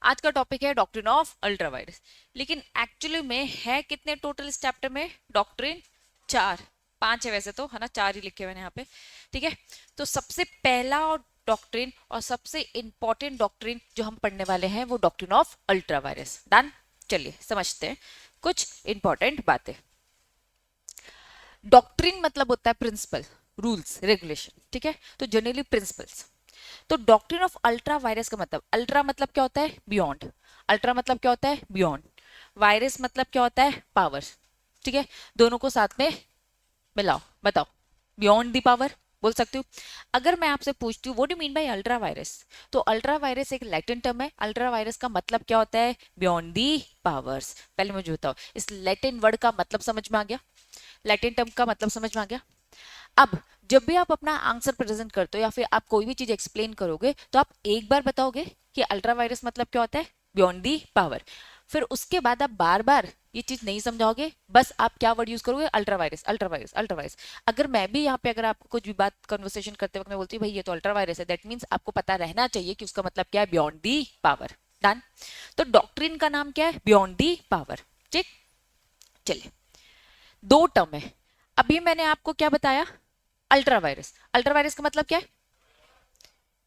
आज का टॉपिक है डॉक्ट्रिन ऑफ अल्ट्रा वायरस। लेकिन एक्चुअली में है कितने टोटल इस चैप्टर में डॉक्ट्रिन? चार। पांच है वैसे तो, है ना, चार ही लिखे हुए हैं यहाँ पे। ठीक है, तो सबसे पहला और डॉक्ट्रिन और सबसे इंपॉर्टेंट डॉक्ट्रिन जो हम पढ़ने वाले हैं वो doctrine of ultra vires. Done. चलिए समझते हैं कुछ इंपॉर्टेंट बातें। डॉक्ट्रिन मतलब होता है प्रिंसिपल, रूल्स, रेगुलेशन। ठीक है, तो जनरली प्रिंसिपल्स। तो डॉक्ट्रिन ऑफ अल्ट्रा वायरस का मतलब, अल्ट्रा मतलब क्या होता है? बियॉन्ड। अल्ट्रा मतलब क्या होता है? बियॉन्ड। वायरस मतलब क्या होता है? पावर। ठीक है, दोनों को साथ में मिलाओ, बताओ। बियॉन्ड दी पावर बोल सकती हूँ। अगर मैं आपसे पूछती हूँ what do mean by ultra vires, तो अल्ट्रा वायरस एक लैटिन टर्म है। अल्ट्रा वायरस का मतलब क्या होता है? Beyond the powers. पहले मुझे बताओ, इस लैटिन वर्ड का मतलब समझ में आ गया? लैटिन टर्म का मतलब समझ में आ गया? अब जब भी आप अपना आंसर प्रेजेंट करते हो या फिर आप कोई भी चीज एक्सप्लेन करोगे तो आप एक बार बताओगे कि अल्ट्रा वायरस मतलब क्या होता है? Beyond the power. फिर उसके बाद आप बार बार ये चीज नहीं समझाओगे, बस आप क्या वर्ड यूज करोगे? Ultra vires, ultra vires, ultra vires. अगर मैं भी यहाँ पे अगर आपको कुछ भी बात कन्वर्सेशन करते वक्त मैं बोलती हूँ भाई ये तो अल्ट्रा वायरस है, दैट मीन्स आपको पता रहना चाहिए कि उसका मतलब क्या है? Beyond the power. डन। तो डॉक्ट्रिन का नाम क्या है? Beyond the power. ठीक। चलिए, दो टर्म है। अभी मैंने आपको क्या बताया? Ultra vires. अल्ट्रा वायरस का मतलब क्या है?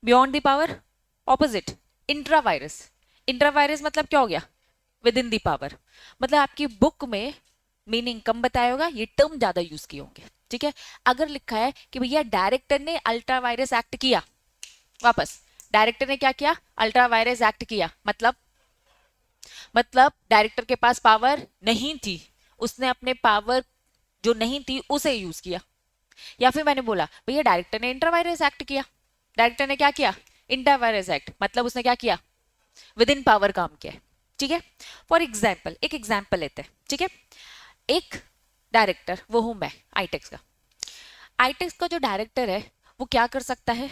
Beyond the power. Opposite, intra virus. Intra virus मतलब क्या हो गया? With in the power. मतलब आपकी बुक में मीनिंग कम बताया होगा, ये टर्म ज्यादा यूज किए होंगे। ठीक है, अगर लिखा है कि भैया डायरेक्टर ने अल्ट्रा वायरस एक्ट किया, वापस, डायरेक्टर ने क्या किया? अल्ट्रा वायरस एक्ट किया, मतलब डायरेक्टर के पास पावर नहीं थी, उसने अपने पावर जो नहीं थी उसे यूज किया। या फिर मैंने बोला भैया डायरेक्टर ने इंटर वायरस एक्ट किया, डायरेक्टर ने क्या किया? इंटर वायरस एक्ट, मतलब उसने क्या किया? विद इन पावर काम किया। ठीक है, फॉर एग्जाम्पल, एक एग्जाम्पल लेते हैं। ठीक है, एक डायरेक्टर, वो हूं मैं, आईटेक्स का। आईटेक्स का जो डायरेक्टर है वो क्या कर सकता है?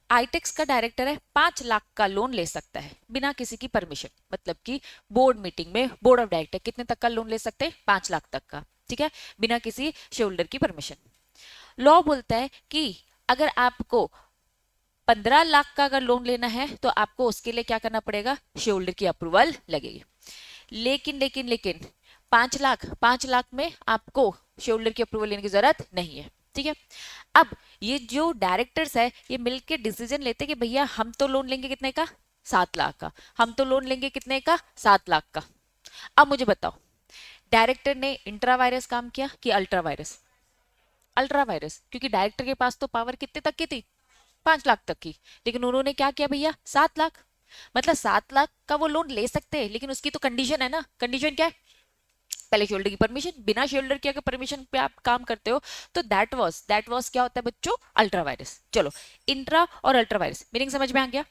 आईटेक्स का डायरेक्टर है, 5 लाख का लोन ले सकता है बिना किसी की परमिशन। मतलब कि बोर्ड मीटिंग में बोर्ड ऑफ डायरेक्टर कितने तक का लोन ले सकते हैं? 5 लाख तक का। ठीक है, बिना किसी शेयर होल्डर की परमिशन। लॉ बोलता है कि अगर आपको 15 लाख का अगर लोन लेना है तो आपको उसके लिए क्या करना पड़ेगा? शेयर होल्डर की अप्रूवल लगेगी। लेकिन 5 लाख में आपको शेयर होल्डर की अप्रूवल लेने की जरूरत नहीं है। ठीक है, अब ये जो डायरेक्टर्स है ये मिलके डिसीजन लेते कि भैया हम तो लोन लेंगे कितने का? 7 लाख का। हम तो लोन लेंगे कितने का? 7 लाख का। अब मुझे बताओ, डायरेक्टर ने इंट्रा वायरस काम किया कि अल्ट्रा वायरस? अल्ट्रा वायरस, क्योंकि डायरेक्टर के पास तो पावर कितने तक की थी? 5 लाख तक की। लेकिन उन्होंने क्या किया भैया? 7 लाख। मतलब 7 लाख का वो लोन ले सकते हैं, लेकिन उसकी तो कंडीशन है ना। कंडीशन क्या है? पहले शोल्डर की परमिशन। बिना शोल्डर की अगर परमिशन पे आप काम करते हो तो दैट वाज क्या होता है बच्चों? Ultra vires. चलो, इंट्रा और अल्ट्रा वायरस मीनिंग समझ में आ गया?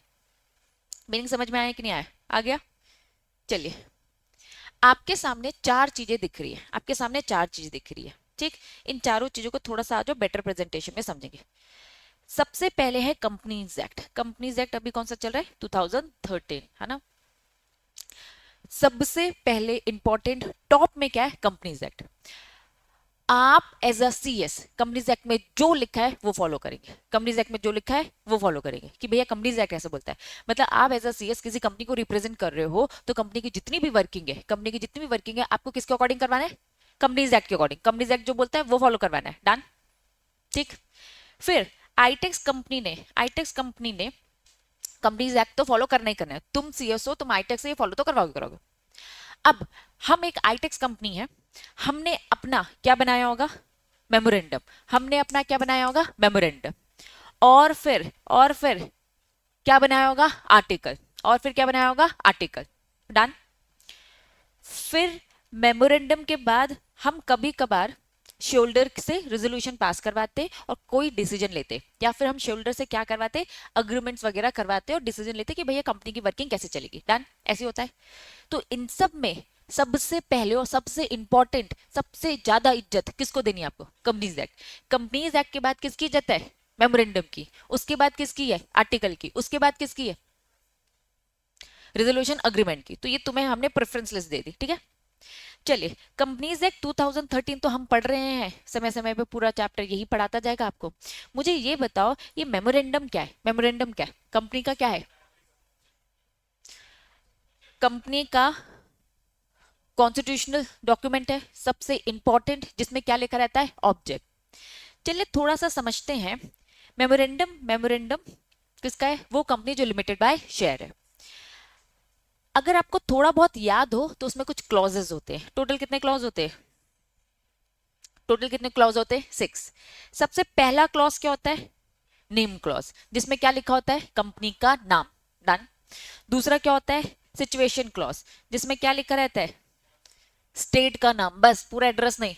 मीनिंग समझ में आया कि नहीं आया? आ गया। चलिए, आपके सामने चार चीजें दिख रही है, आपके सामने चार चीजें दिख रही है। ठीक, इन चारों चीजों को थोड़ा सा जो बेटर प्रेजेंटेशन में समझेंगे। सबसे पहले है कंपनीज एक्ट। कंपनीज एक्ट अभी कौन सा चल रहा है? 2013, है ना। सबसे पहले इंपॉर्टेंट टॉप में क्या है? Companies act. आप as a CS companies act में जो लिखा है वो फॉलो करेंगे। कंपनीज एक्ट में जो लिखा है वो फॉलो करेंगे कि भैया कंपनीज एक्ट ऐसा बोलता है। मतलब आप एज अ सीएस किसी कंपनी को रिप्रेजेंट कर रहे हो तो कंपनी की जितनी भी वर्किंग है, कंपनी की जितनी भी वर्किंग है आपको किसके अकॉर्डिंग करवाना है? कंपनीज एक्ट के अकॉर्डिंग। कंपनीज एक्ट जो बोलता है वो फॉलो करवाना है। डन। ठीक। फिर आईटेक्स कंपनी ने कंपनीज एक्ट तो फॉलो करना ही करना है। तुम सीएस हो, तुम आईटेक्स से फॉलो तो करवाओगे करोगे। अब हम एक आईटेक्स कंपनी है, हमने अपना क्या बनाया होगा? मेमोरेंडम। हमने अपना क्या बनाया होगा? मेमोरेंडम। और फिर क्या बनाया होगा? आर्टिकल। और फिर क्या बनाया होगा? आर्टिकल। डन। फिर मेमोरेंडम के बाद हम कभी कभार शोल्डर से रेजोल्यूशन पास करवाते और कोई डिसीजन लेते, या फिर हम शोल्डर से क्या करवाते? अग्रीमेंट्स वगैरह करवाते और डिसीजन लेते कि भैया कंपनी की वर्किंग कैसे चलेगी। डन। ऐसे होता है। तो इन सब में सबसे पहले और सबसे इंपॉर्टेंट, सबसे ज्यादा इज्जत किसको देनी है आपको? Companies act. कंपनीज एक्ट के बाद किसकी इज्जत है? मेमोरेंडम की। उसके बाद किसकी है? आर्टिकल की। उसके बाद किसकी है? रेजोल्यूशन अग्रीमेंट की। तो ये तुम्हें हमने प्रेफरेंस लिस्ट दे दी। ठीक है, चलिए, कंपनीज एक्ट 2013 तो हम पढ़ रहे हैं, समय समय पे पूरा चैप्टर यही पढ़ाता जाएगा आपको। मुझे ये बताओ, ये मेमोरेंडम क्या है? मेमोरेंडम क्या है? कंपनी का क्या है? कंपनी का कॉन्स्टिट्यूशनल डॉक्यूमेंट है, सबसे इंपॉर्टेंट, जिसमें क्या लिखा रहता है, ऑब्जेक्ट। चलिए थोड़ा सा समझते हैं। मेमोरेंडम, मेमोरेंडम किसका है, वो कंपनी जो लिमिटेड बाय शेयर है। अगर आपको थोड़ा बहुत याद हो तो उसमें कुछ क्लॉजेस होते हैं। टोटल कितने क्लॉज होते हैं, टोटल कितने क्लॉज होते हैं, 6। सबसे पहला क्लॉज क्या होता है, नेम क्लॉज, जिसमें क्या लिखा होता है, कंपनी का नाम, डन। दूसरा क्या होता है, सिचुएशन क्लॉज, जिसमें क्या लिखा रहता है, स्टेट का नाम, बस पूरा एड्रेस नहीं।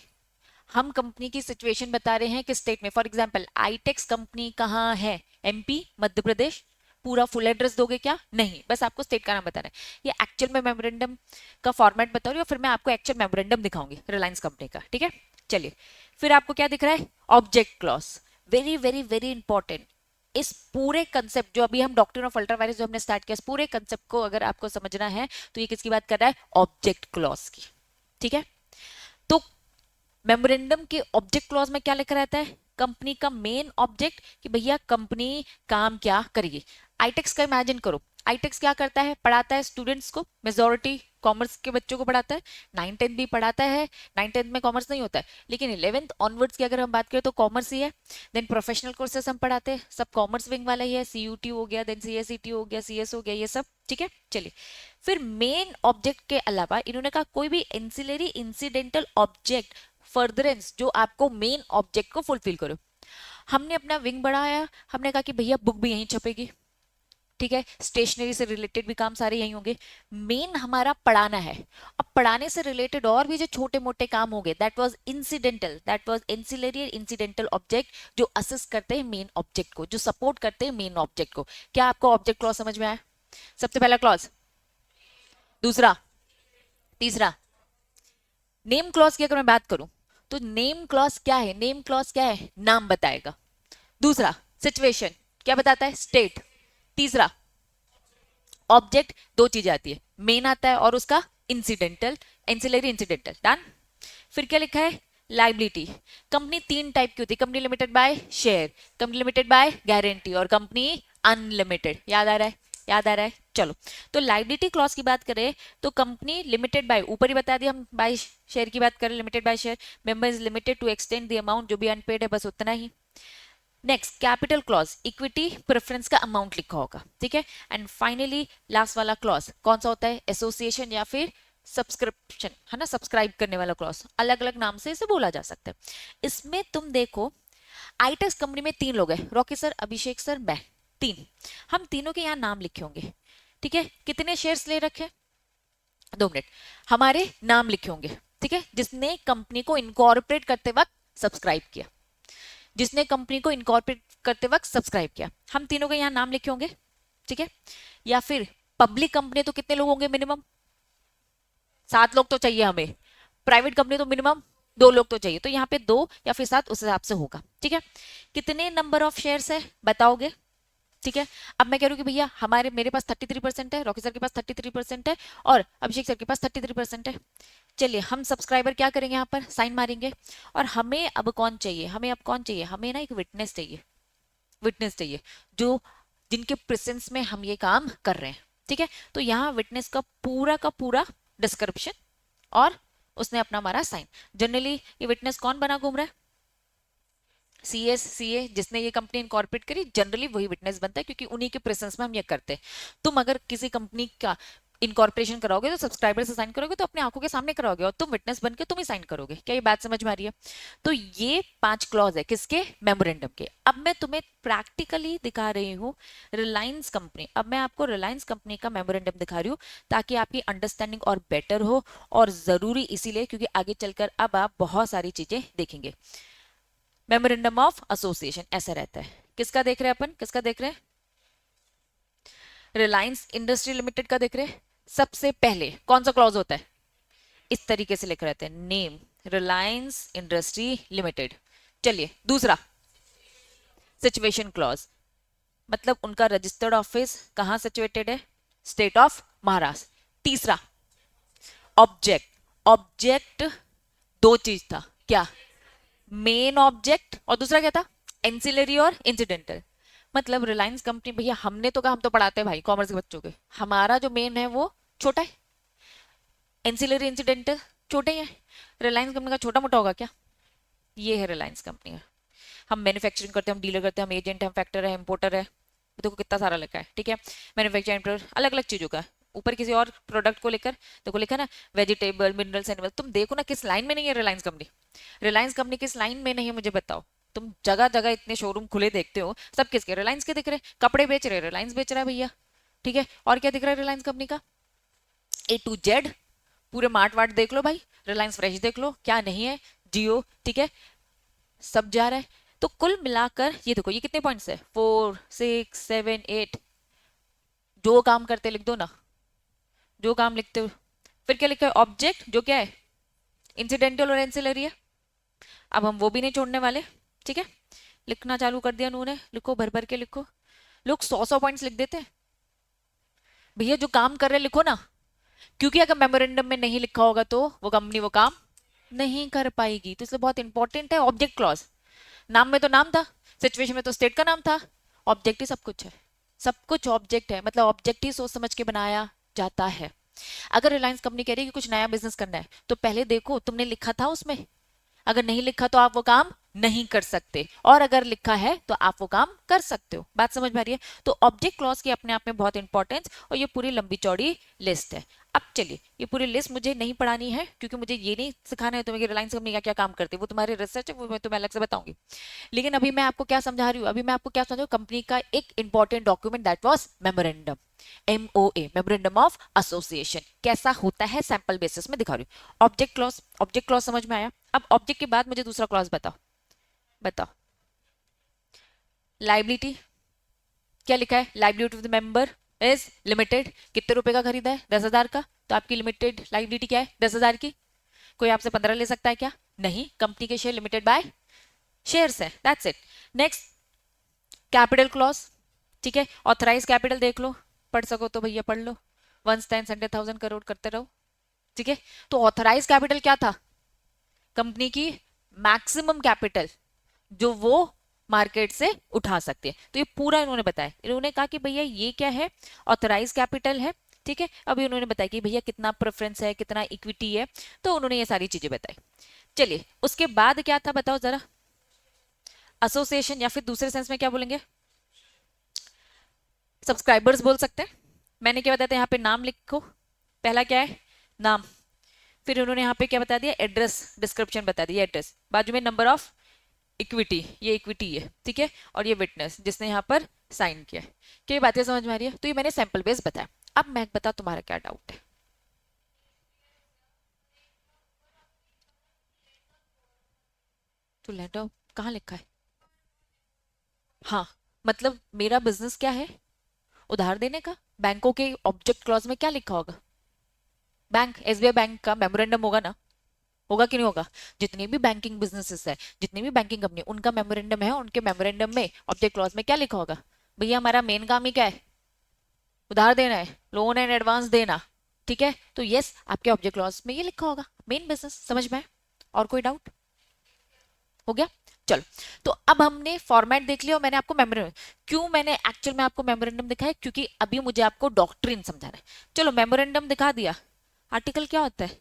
हम कंपनी की सिचुएशन बता रहे हैं कि स्टेट में, फॉर एग्जांपल आईटेक्स कंपनी कहाँ है, एमपी, मध्य प्रदेश। पूरा फुल एड्रेस दोगे क्या, नहीं, बस आपको स्टेट का नाम बताना है। ये एक्चुअल में मेमोरेंडम का फॉर्मेट बता रही हूँ, फिर मैं आपको एक्चुअल मेमोरेंडम दिखाऊंगी रिलायंस कंपनी का, ठीक है। चलिए, फिर आपको क्या दिख रहा है, object clause, very very very important. इस पूरे कंसेप्ट जो अभी हम डॉक्ट्रिन ऑफ अल्ट्रावायलेंस जो हमने स्टार्ट किया, इस पूरे कंसेप्ट को अगर आपको समझना है तो ये किसकी बात कर रहा है, ऑब्जेक्ट क्लॉज की, ठीक है। तो मेमोरेंडम के ऑब्जेक्ट क्लॉज में क्या लिखा रहता है, कंपनी का मेन ऑब्जेक्ट, कि भैया कंपनी काम क्या करेगी। आईटेक्स का इमेजिन करो, आईटेक्स क्या करता है, पढ़ाता है स्टूडेंट्स को, मेजोरिटी कॉमर्स के बच्चों को पढ़ाता है, 9-10 भी पढ़ाता है। 9-10 में कॉमर्स नहीं होता है, लेकिन 11th ऑनवर्ड्स की अगर हम बात करें तो कॉमर्स ही है। देन प्रोफेशनल कोर्सेस हम पढ़ाते हैं, सब कॉमर्स विंग वाला ही है, सीयूटी हो गया, देन सीएसईटी हो गया, सीएस हो गया, ये सब, ठीक है। चलिए, फिर मेन ऑब्जेक्ट के अलावा इन्होंने कहा कोई भी एंसिलरी इंसिडेंटल ऑब्जेक्ट फर्दरेंस जो आपको मेन ऑब्जेक्ट को फुलफिल करो। हमने अपना विंग बढ़ाया, हमने कहा कि भैया बुक भी यहीं छपेगी, ठीक है, स्टेशनरी से रिलेटेड भी काम सारे यहीं होंगे। मेन हमारा पढ़ाना है। अब पढ़ाने से रिलेटेड और भी जो छोटे मोटे काम होंगे, that was incidental, that was ancillary incidental object, जो असिस्ट करते हैं मेन ऑब्जेक्ट को, जो सपोर्ट करते हैं मेन ऑब्जेक्ट को। क्या आपको ऑब्जेक्ट क्लॉज समझ में आया, सबसे पहला क्लॉज। दूसरा, तीसरा, नेम क्लॉज की अगर मैं बात करूं तो नेम क्लॉज क्या है, नेम क्लॉज क्या है, नाम बताएगा। दूसरा, सिचुएशन क्या बताता है, स्टेट। तीसरा, ऑब्जेक्ट, दो चीजें आती है, मेन आता है और उसका इंसिडेंटल, एंसिलरी इंसिडेंटल, डन। फिर क्या लिखा है, लाइबिलिटी। कंपनी तीन टाइप की होती है, company limited by share, company limited by guarantee और कंपनी अनलिमिटेड। याद आ रहा है, याद आ रहा है, चलो। तो लाइबिलिटी क्लॉज की बात करें तो कंपनी लिमिटेड बाय, ऊपर ही बता दिया हम, बाय शेयर की बात करें, limited by share, member is limited to extend the amount, जो भी अनपेड है बस उतना ही। Next, capital clause, equity preference का अमाउंट लिखा होगा, ठीक है। एंड फाइनली लास्ट वाला क्लॉज कौन सा होता है, एसोसिएशन या फिर सब्सक्रिप्शन, है ना, सब्सक्राइब करने वाला क्लॉज, अलग अलग नाम से इसे बोला जा सकता है। इसमें तुम देखो, आईटेक्स कंपनी में 3 लोग हैं, रॉकी सर, अभिषेक सर, मैं, 3। हम तीनों के यहाँ नाम लिखे होंगे, ठीक है। कितने शेयर्स ले रखे, 2 मिनट, हमारे नाम लिखे होंगे, ठीक है, जिसने कंपनी को इनकॉर्पोरेट करते वक्त सब्सक्राइब किया, जिसने कंपनी को इनकॉर्पोरेट करते वक्त सब्सक्राइब किया, हम तीनों के यहाँ नाम लिखे होंगे, ठीक है। या फिर पब्लिक कंपनी तो कितने लोग होंगे, मिनिमम 7 लोग तो चाहिए हमें, प्राइवेट कंपनी तो मिनिमम 2 लोग तो चाहिए, तो यहाँ पे 2 या फिर 7 उस हिसाब से होगा, ठीक है। कितने नंबर ऑफ शेयर्स है बताओगे, ठीक है। अब मैं कह रही हूँ कि भैया हमारे, मेरे पास 33% है, रॉकी सर के पास 33% है और अभिषेक सर के पास 33% है। चलिए, हम सब्सक्राइबर क्या करेंगे, यहाँ पर साइन मारेंगे। और हमें अब कौन चाहिए, हमें अब कौन चाहिए, हमें ना एक विटनेस चाहिए, विटनेस चाहिए, जो जिनके प्रेजेंस में हम ये काम कर रहे हैं, ठीक है। तो यहाँ विटनेस का पूरा डिस्क्रिप्शन और उसने अपना मारा साइन। जनरली ये विटनेस कौन बना घूम रहा है, सीएस, सीए, जिसने ये कंपनी इनकॉर्पोरेट करी, जनरली वही विटनेस बनता है, क्योंकि उन्हीं के प्रेजेंस में हम ये करते हैं। तुम अगर किसी कंपनी का इनकॉर्पोरेशन कराओगे तो सब्सक्राइबर से साइन करोगे, तो अपने आंखों के सामने कराओगे और तुम विटनेस बन के तुम ही साइन करोगे। क्या ये बात समझ में आ रही है। तो ये 5 क्लॉज है किसके, मेमोरेंडम के। अब मैं तुम्हें प्रैक्टिकली दिखा रही हूँ रिलायंस कंपनी, अब मैं आपको रिलायंस कंपनी का मेमोरेंडम दिखा रही हूँ, ताकि आपकी अंडरस्टैंडिंग और बेटर हो। और जरूरी इसीलिए क्योंकि आगे चलकर अब आप बहुत सारी चीजें देखेंगे। मेमोरेंडम ऑफ एसोसिएशन ऐसा रहता है, किसका देख रहे हैं अपन, किसका देख रहे हैं, रिलायंस इंडस्ट्री लिमिटेड का देख रहे हैं। सबसे पहले कौन सा क्लॉज होता है, इस तरीके से लिख रहते हैं, नेम रिलायंस इंडस्ट्री लिमिटेड। चलिए, दूसरा, सिचुएशन क्लॉज, मतलब उनका रजिस्टर्ड ऑफिस कहां सिचुएटेड है, स्टेट ऑफ महाराष्ट्र। तीसरा, ऑब्जेक्ट, ऑब्जेक्ट 2 चीज था, क्या, मेन ऑब्जेक्ट और दूसरा क्या था, एंसिलरी और इंसिडेंटल। मतलब रिलायंस कंपनी, भैया हमने तो कहा, हम तो पढ़ाते हैं भाई कॉमर्स के बच्चों के, हमारा जो मेन है वो छोटा है, एंसिलरी इंसिडेंटल छोटे हैं, रिलायंस कंपनी का छोटा मोटा होगा क्या? ये है रिलायंस कंपनी का। हम मैन्युफैक्चरिंग करते हैं, हम डीलर करते हैं, हम एजेंट हैं, हम फैक्टर है, इंपोर्टर है, देखो कितना सारा लिखा है, ठीक है। मैन्युफैक्चरिंग अलग अलग चीजों का है। ऊपर किसी और प्रोडक्ट को लेकर देखो लिखा ना, वेजिटेबल, मिनरल्स, एनिमल। तुम देखो ना किस लाइन में नहीं है रिलायंस कंपनी, रिलायंस कंपनी किस लाइन में नहीं है मुझे बताओ। तुम जगह जगह इतने शोरूम खुले देखते हो, सब किसके? रिलायंस के दिख रहे। कपड़े बेच रहे, रिलायंस बेच रहा है भैया, ठीक है। और क्या दिख रहा है रिलायंस कंपनी का? A to Z पूरे मार्ट वार्ट देख लो भाई, रिलायंस फ्रेश देख लो, क्या नहीं है, जियो, ठीक है, सब जा रहा है। तो कुल मिलाकर ये देखो, ये कितने पॉइंट्स है? 4 6 7 8। जो काम करते लिख दो ना, जो काम लिखते हो। फिर क्या लिखा है? ऑब्जेक्ट, जो क्या है? इंसिडेंटल और एंसिलरी है। अब हम वो भी नहीं छोड़ने वाले, ठीक है। लिखना चालू कर दिया उन्होंने, लिखो, भर भर के लिखो। लोग 100 पॉइंट्स लिख देते हैं भैया, जो काम कर रहे लिखो ना, क्योंकि अगर मेमोरेंडम में नहीं लिखा होगा तो वो कंपनी वो काम नहीं कर पाएगी। तो इसलिए बहुत इंपॉर्टेंट है ऑब्जेक्ट क्लॉज। नाम में तो नाम था, सिचुएशन में तो स्टेट का नाम था, ऑब्जेक्ट ही सब कुछ है, सब कुछ ऑब्जेक्ट है, मतलब ऑब्जेक्ट ही सोच समझ के बनाया जाता है। अगर रिलायंस कंपनी कह रही है कि कुछ नया बिजनेस करना है, तो पहले देखो तुमने लिखा था उसमें, अगर नहीं लिखा तो आप वो काम नहीं कर सकते, और अगर लिखा है तो आप वो काम कर सकते हो। बात समझ में आ रही है? तो ऑब्जेक्ट क्लॉज की अपने आप में बहुत इंपॉर्टेंस, और ये पूरी लंबी चौड़ी लिस्ट है। अब चलिए, ये पूरी लिस्ट मुझे नहीं पढ़ानी है, क्योंकि मुझे ये नहीं सिखाना है तुम्हें कि रिलायंस कंपनी का क्या काम करती है, वो तुम्हारी रिसर्च है, वो मैं तुम्हें अलग से बताऊंगी। लेकिन अभी मैं आपको क्या समझा रही हूँ, अभी मैं आपको क्या समझा, कंपनी का एक important document that was memorandum, MOA, memorandum of association, कैसा होता है सैंपल बेसिस में दिखा रही हूँ। ऑब्जेक्ट क्लॉज समझ में आया? अब ऑब्जेक्ट के बाद मुझे दूसरा क्लॉज बताओ, बताओ। लाइबिलिटी, क्या लिखा है? Liability of the member is limited. कितने रुपए का खरीदा है? 10,000 का, तो आपकी लिमिटेड लाइबिलिटी क्या है? 10,000 की। कोई आपसे 15 ले सकता है क्या? नहीं, कंपनी के शेयर लिमिटेड बाय शेयर्स है, that's it. Next, capital clause, ठीक है। ऑथराइज कैपिटल देख लो, पढ़ सको तो भैया पढ़ लो, 1/10 100,000 करोड़ करते रहो, ठीक है। तो ऑथराइज कैपिटल क्या था? कंपनी की मैक्सिमम कैपिटल जो वो मार्केट से उठा सकते हैं। तो ये पूरा इन्होंने बताया, इन्होंने कहा कि भैया ये क्या है? ऑथराइज कैपिटल है, ठीक है। अभी उन्होंने बताया कि भैया कितना प्रेफरेंस है, कितना इक्विटी है, तो उन्होंने ये सारी चीजें बताई। चलिए, उसके बाद क्या था बताओ जरा। एसोसिएशन, या फिर दूसरे सेंस में क्या बोलेंगे? सब्सक्राइबर्स बोल सकते हैं। मैंने क्या बताया था, यहाँ पे नाम लिखो, पहला क्या है? नाम। फिर उन्होंने यहाँ पे क्या बता दिया? एड्रेस, डिस्क्रिप्शन बता दिया, एड्रेस, बाजू में नंबर ऑफ इक्विटी, ये इक्विटी है, ठीक है। और ये विटनेस जिसने यहाँ पर साइन किया है। क्या ये बातें समझ में आ रही है? तो ये मैंने सैंपल बेस बताया। अब मैं बता, तुम्हारा क्या डाउट है? तो लेटर कहाँ लिखा है? हाँ, मतलब मेरा बिजनेस क्या है? उधार देने का। बैंकों के ऑब्जेक्ट क्लॉज में क्या लिखा होगा? बैंक, SBI बैंक का मेमोरेंडम होगा ना, होगा कि नहीं होगा? जितनी भी बैंकिंग बिजनेसेस है, जितनी भी बैंकिंग कंपनी, उनका मेमोरेंडम है, उनके मेमोरेंडम में ऑब्जेक्ट क्लॉज में क्या लिखा होगा? भैया हमारा मेन काम ही क्या है? उधार देना है, लोन एंड एडवांस देना, ठीक है। तो यस, आपके ऑब्जेक्ट क्लॉज में ये लिखा होगा, मेन बिजनेस। समझ में आया? और कोई डाउट? हो गया? चलो, तो अब हमने फॉर्मेट देख लिया, और मैंने आपको मेमोरेंडम, क्यों मैंने एक्चुअल में आपको मेमोरेंडम दिखाया? क्योंकि अभी मुझे आपको डॉक्ट्रिन समझाना है। चलो, मेमोरेंडम दिखा दिया। आर्टिकल क्या होता है?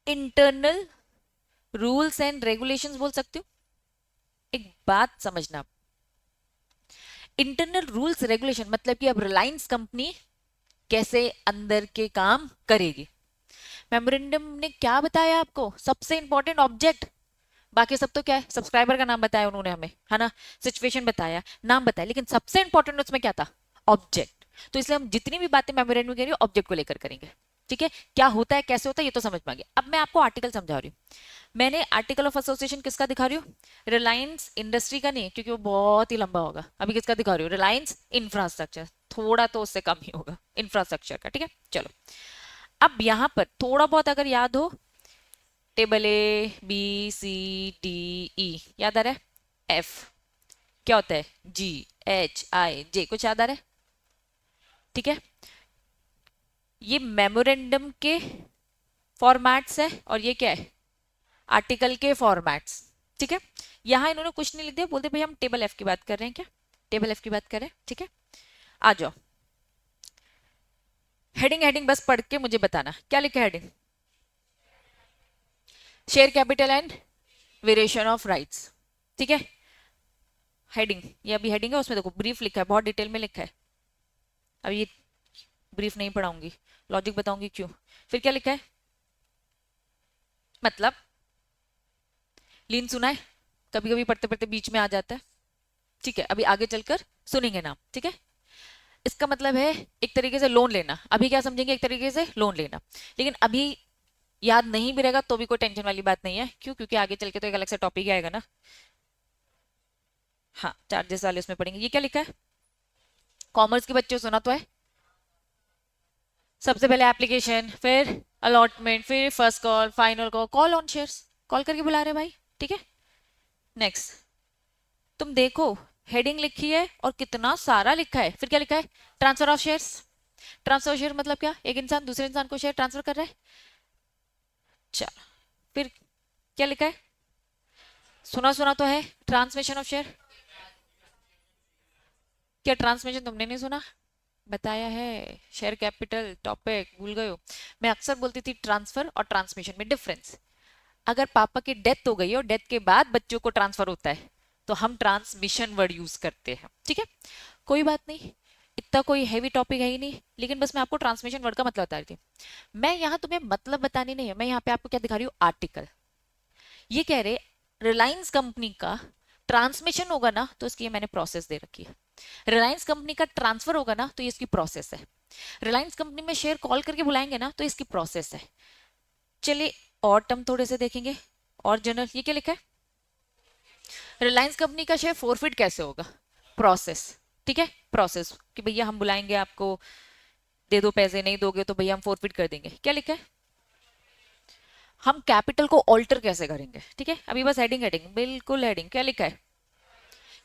इंटरनल रूल्स एंड रेगुलेशंस बोल सकते हो। एक बात समझना, इंटरनल रूल्स रेगुलेशन मतलब कि अब रिलायंस कंपनी कैसे अंदर के काम करेगी। मेमोरेंडम ने क्या बताया आपको? सबसे इंपॉर्टेंट ऑब्जेक्ट। बाकी सब तो क्या है? सब्सक्राइबर का नाम बताया उन्होंने हमें, है ना, सिचुएशन बताया, नाम बताया, लेकिन सबसे इंपॉर्टेंट उसमें क्या था? ऑब्जेक्ट। तो इसलिए हम जितनी भी बातें मेमोरेंडम कह रही है ऑब्जेक्ट को लेकर करेंगे, ठीक है। क्या होता है, कैसे होता है, ये तो समझ में आ गया। अब मैं आपको आर्टिकल समझा रही हूँ। मैंने आर्टिकल ऑफ एसोसिएशन किसका दिखा रही हूँ? रिलायंस इंडस्ट्री का नहीं, क्योंकि वो बहुत ही लंबा होगा। अभी किसका दिखा रही हूँ? रिलायंस इंफ्रास्ट्रक्चर, थोड़ा तो उससे कम ही होगा, इंफ्रास्ट्रक्चर का, ठीक है। चलो, अब यहां पर थोड़ा बहुत अगर याद हो, टेबल ABCDE याद आ रहा है? F क्या होता है? GHIJ, कुछ याद आ रहा है? ठीक है, ये मेमोरेंडम के फॉर्मेट्स है, और ये क्या है? आर्टिकल के फॉर्मेट्स, ठीक है। यहां इन्होंने कुछ नहीं लिख दिया, बोलते भाई हम टेबल F की बात कर रहे हैं क्या? टेबल एफ की बात करें, ठीक है। आ जाओ, हेडिंग हेडिंग बस पढ़ के मुझे बताना क्या लिखा है heading. Share capital and variation of rights, ठीक है। हेडिंग, ये अभी हेडिंग है, उसमें देखो ब्रीफ लिखा है, बहुत डिटेल में लिखा है। अब ये ब्रीफ नहीं पढ़ाऊंगी, लॉजिक बताऊंगी क्यों। फिर क्या लिखा है, मतलब लीन सुना है, कभी कभी पढ़ते पढ़ते बीच में आ जाता है, ठीक है। अभी आगे चलकर सुनेंगे नाम, ठीक है। इसका मतलब है एक तरीके से लोन लेना, अभी क्या समझेंगे, एक तरीके से लोन लेना। लेकिन अभी याद नहीं भी रहेगा तो भी कोई टेंशन वाली बात नहीं है, क्यों, क्योंकि आगे चल के तो एक अलग से टॉपिक आएगा ना। हाँ, चार्जेस वाले उसमें पढ़ेंगे। ये क्या लिखा है, कॉमर्स के बच्चों सुना तो है, सबसे पहले एप्लीकेशन, फिर अलॉटमेंट, फिर first call, final call, call on shares, call करके बुला रहे भाई, ठीक है। नेक्स्ट, तुम देखो हेडिंग लिखी है और कितना सारा लिखा है। फिर क्या लिखा है, transfer of shares. Transfer of share मतलब क्या, एक इंसान दूसरे इंसान को शेयर ट्रांसफर कर रहा है। चलो, फिर क्या लिखा है, सुना सुना तो है, ट्रांसमिशन ऑफ शेयर। क्या ट्रांसमिशन तुमने नहीं सुना, बताया है, शेयर कैपिटल टॉपिक भूल गए हो। मैं अक्सर बोलती थी ट्रांसफर और ट्रांसमिशन में डिफरेंस। अगर पापा की डेथ हो गई और डेथ के बाद बच्चों को ट्रांसफर होता है तो हम ट्रांसमिशन वर्ड यूज करते हैं, ठीक है। कोई बात नहीं, इतना कोई हैवी टॉपिक है ही नहीं, लेकिन बस मैं आपको ट्रांसमिशन वर्ड का मतलब बता रही थी। मैं यहाँ तुम्हें मतलब बतानी नहीं है, मैं यहाँ पे आपको क्या दिखा रही हूँ, आर्टिकल। ये कह रहे रिलायंस कंपनी का ट्रांसमिशन होगा ना तो इसकी मैंने प्रोसेस दे रखी है। रिलायंस कंपनी का ट्रांसफर होगा ना तो ये इसकी प्रोसेस है। रिलायंस कंपनी में शेयर कॉल करके बुलाएंगे ना तो इसकी प्रोसेस है। चलिए और टर्म थोड़े से देखेंगे, और जनरल, ये क्या लिखा है, रिलायंस कंपनी का शेयर फोरफिट कैसे होगा, प्रोसेस, ठीक है। प्रोसेस कि भैया हम बुलाएंगे आपको, दे दो पैसे, नहीं दोगे तो भैया हम फोरफिट कर देंगे। क्या लिखा है, हम कैपिटल को ऑल्टर कैसे करेंगे, ठीक है। अभी बस हेडिंग हेडिंग, बिल्कुल हेडिंग। क्या लिखा है,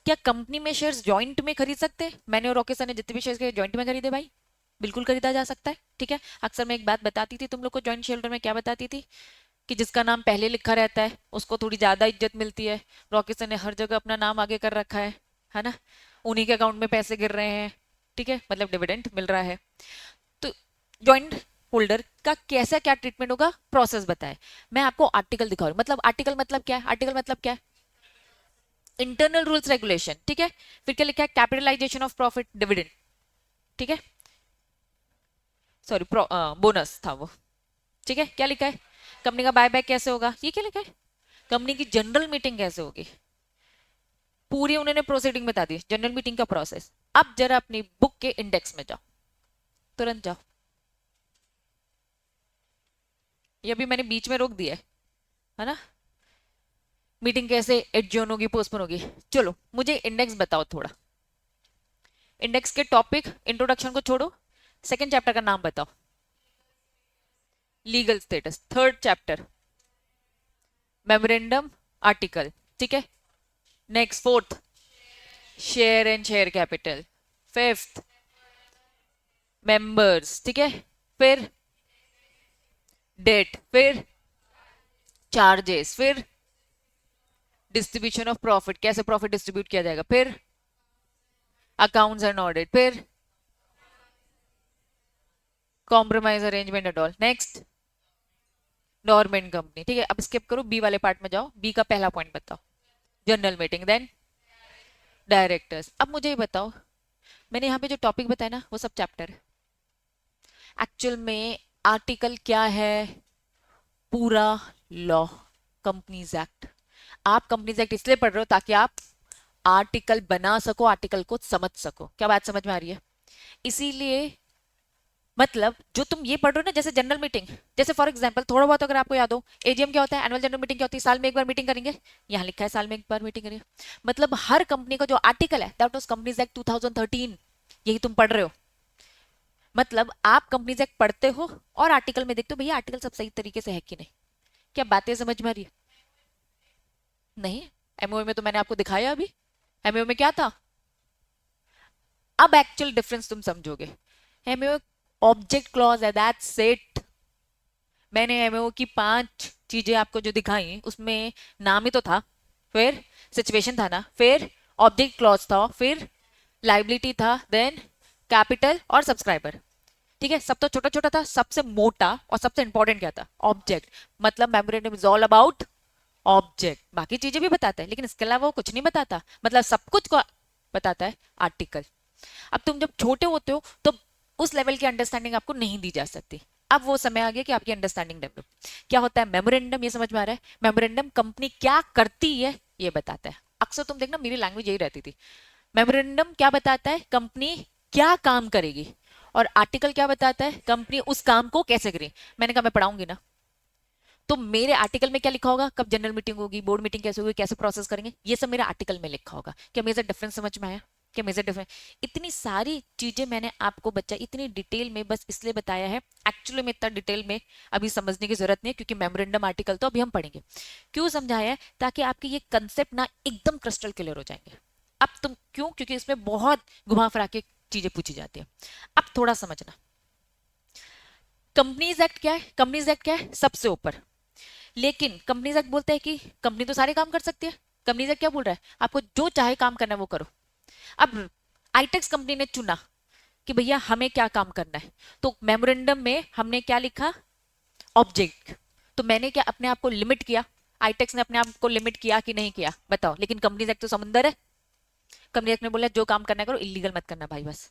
क्या कंपनी में शेयर्स जॉइंट में खरीद सकते हैं। मैंने और राकेश सर ने जितने भी शेयर्स जॉइंट में खरीदे भाई, बिल्कुल खरीदा जा सकता है, ठीक है। अक्सर मैं एक बात बताती थी तुम लोग को जॉइंट शेयर होल्डर में, क्या बताती थी, कि जिसका नाम पहले लिखा रहता है उसको थोड़ी ज्यादा इज्जत मिलती है। राकेश सर ने हर जगह अपना नाम आगे कर रखा है ना, उन्हीं के अकाउंट में पैसे गिर रहे हैं, ठीक है, मतलब डिविडेंड मिल रहा है। तो जॉइंट होल्डर का कैसा क्या ट्रीटमेंट होगा, प्रोसेस बताए। मैं आपको आर्टिकल दिखा रही हूँ, मतलब आर्टिकल मतलब क्या है, आर्टिकल मतलब क्या है, इंटरनल रूल्स रेगुलेशन, ठीक है। फिर क्या लिखा है, कैपिटलाइजेशन ऑफ प्रॉफिट डिविडेंड, ठीक है, सॉरी बोनस था वो, ठीक है। क्या लिखा है, कंपनी का बायबैक कैसे होगा, ये क्या लिखा है, कंपनी की जनरल मीटिंग कैसे होगी, पूरी उन्होंने प्रोसीडिंग बता दी, जनरल मीटिंग का प्रोसेस। अब जरा अपनी बुक के इंडेक्स में जाओ, तुरंत जाओ, ये अभी मैंने बीच में रोक दिया है ना। मीटिंग कैसे एडजर्न होगी, पोस्टपोन होगी। चलो मुझे इंडेक्स बताओ थोड़ा, इंडेक्स के टॉपिक इंट्रोडक्शन को छोड़ो, सेकंड चैप्टर का नाम बताओ, legal status. Third chapter memorandum article, ठीक है। Next fourth share and share capital. Fifth members, ठीक है। फिर डेट, फिर चार्जेस, फिर डिस्ट्रीब्यूशन ऑफ प्रॉफिट, कैसे प्रॉफिट डिस्ट्रीब्यूट किया जाएगा, फिर अकाउंट्स एंड ऑडिट, फिर compromise arrangement and all. Next dormant company, ठीक है। अब स्किप करो, बी वाले पार्ट में जाओ, बी का पहला पॉइंट बताओ, जनरल मीटिंग, देन डायरेक्टर्स। अब मुझे ये बताओ, मैंने यहाँ पे जो टॉपिक बताया ना वो सब चैप्टर है, एक्चुअल में आर्टिकल क्या है, पूरा लॉ, कंपनीज एक्ट। आप कंपनीज एक्ट इसलिए पढ़ रहे हो ताकि आप आर्टिकल बना सको, आर्टिकल को समझ सको। क्या बात समझ में आ रही है, इसीलिए मतलब जो तुम ये पढ़ रहे हो ना, जैसे जनरल मीटिंग, जैसे फॉर एग्जांपल थोड़ा बहुत अगर आपको याद हो, एजीएम क्या होता है, एनुअल जनरल मीटिंग क्या होती है, साल में एक बार मीटिंग करेंगे, यहाँ लिखा है साल में एक बार मीटिंग करेंगे। मतलब हर कंपनी का जो आर्टिकल है दैट वाज कंपनीज एक्ट 2013, यही तुम पढ़ रहे हो। मतलब आप कंपनीज एक्ट पढ़ते हो और आर्टिकल में देखते हो भैया आर्टिकल सब सही तरीके से है कि नहीं। क्या बातें समझ में आ रही है, नहीं, एमओए में तो मैंने आपको दिखाया अभी, एमओए में क्या था। अब एक्चुअल डिफरेंस तुम समझोगे, एमओए ऑब्जेक्ट क्लॉज है, दैट्स इट। मैंने एमओ की 5 चीजें आपको जो दिखाई उसमें नाम ही तो था, फिर सिचुएशन था ना, फिर ऑब्जेक्ट क्लॉज था, फिर लाइबिलिटी था, देन कैपिटल और सब्सक्राइबर। ठीक है, सब तो छोटा छोटा था, सबसे मोटा और सबसे इंपॉर्टेंट क्या था? ऑब्जेक्ट। मतलब memorandum is all about object. बाकी चीजें भी बताता है लेकिन इसके अलावा वो कुछ नहीं बताता, मतलब सब कुछ को बताता है आर्टिकल। अब तुम जब छोटे होते हो तो उस लेवल की अंडरस्टैंडिंग आपको नहीं दी जा सकती। अब वो समय आ गया कि आपकी अंडरस्टैंडिंग डेवलप। क्या होता है मेमोरेंडम, ये समझ में आ रहा है? मेमोरेंडम कंपनी क्या करती है ये बताता है। अक्सर तुम देखना मेरी लैंग्वेज यही रहती थी। मेमोरेंडम क्या बताता है? कंपनी क्या काम करेगी। और आर्टिकल क्या बताता है? कंपनी उस काम को कैसे करेगी। मैंने कहा मैं पढ़ाऊंगी ना, तो मेरे आर्टिकल में क्या लिखा होगा, कब जनरल मीटिंग होगी, बोर्ड मीटिंग कैसे होगी, कैसे प्रोसेस करेंगे, ये सब मेरे आर्टिकल में लिखा होगा। क्या मेजर डिफरेंस समझ में आया? क्या मेजर डिफरेंस? इतनी सारी चीजें मैंने आपको बच्चा इतनी डिटेल में बस इसलिए बताया है, एक्चुअली में इतना डिटेल में अभी समझने की जरूरत नहीं है, क्योंकि मेमोरेंडम आर्टिकल तो अभी हम पढ़ेंगे। क्यों समझाया है? ताकि आपके ये कंसेप्ट ना एकदम क्रिस्टल क्लियर हो जाएंगे। अब तुम क्यों? क्योंकि इसमें बहुत घुमा फिरा के चीजें पूछी जाती है। अब थोड़ा समझना, कंपनीज एक्ट क्या है? कंपनीज एक्ट क्या है? सबसे ऊपर। लेकिन कंपनीज एक्ट बोलता है कि कंपनी तो सारे काम कर सकती है। कंपनीज एक्ट क्या बोल रहा है? आपको जो चाहे काम करना है वो करो। अब आईटेक्स कंपनी ने चुना कि भैया हमें क्या काम करना है, तो मेमोरेंडम में हमने क्या लिखा? ऑब्जेक्ट। तो मैंने क्या अपने आप को लिमिट किया? आईटेक्स ने अपने आप को लिमिट किया कि नहीं किया? बताओ। लेकिन कंपनीज एक्ट तो समुंदर है। कंपनी एक्ट ने बोला जो काम करना है करो, इलीगल मत करना भाई, बस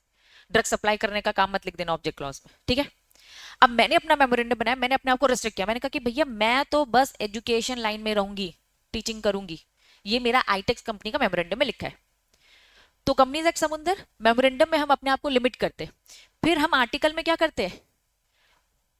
ड्रग सप्लाई करने का काम मत लिख देना ऑब्जेक्ट क्लॉज में। ठीक है। अब मैंने अपना मेमोरेंडम बनाया, मैंने अपने आप को रेस्ट्रिक्ट किया। मैंने कहा कि भैया मैं तो बस एजुकेशन लाइन में रहूंगी, टीचिंग करूंगी। ये मेरा आईटेक्स कंपनी का मेमोरेंडम में लिखा है। तो कंपनीज एक्ट समुंदर, मेमोरेंडम में हम अपने आप को लिमिट करते। फिर हम आर्टिकल में क्या करते हैं?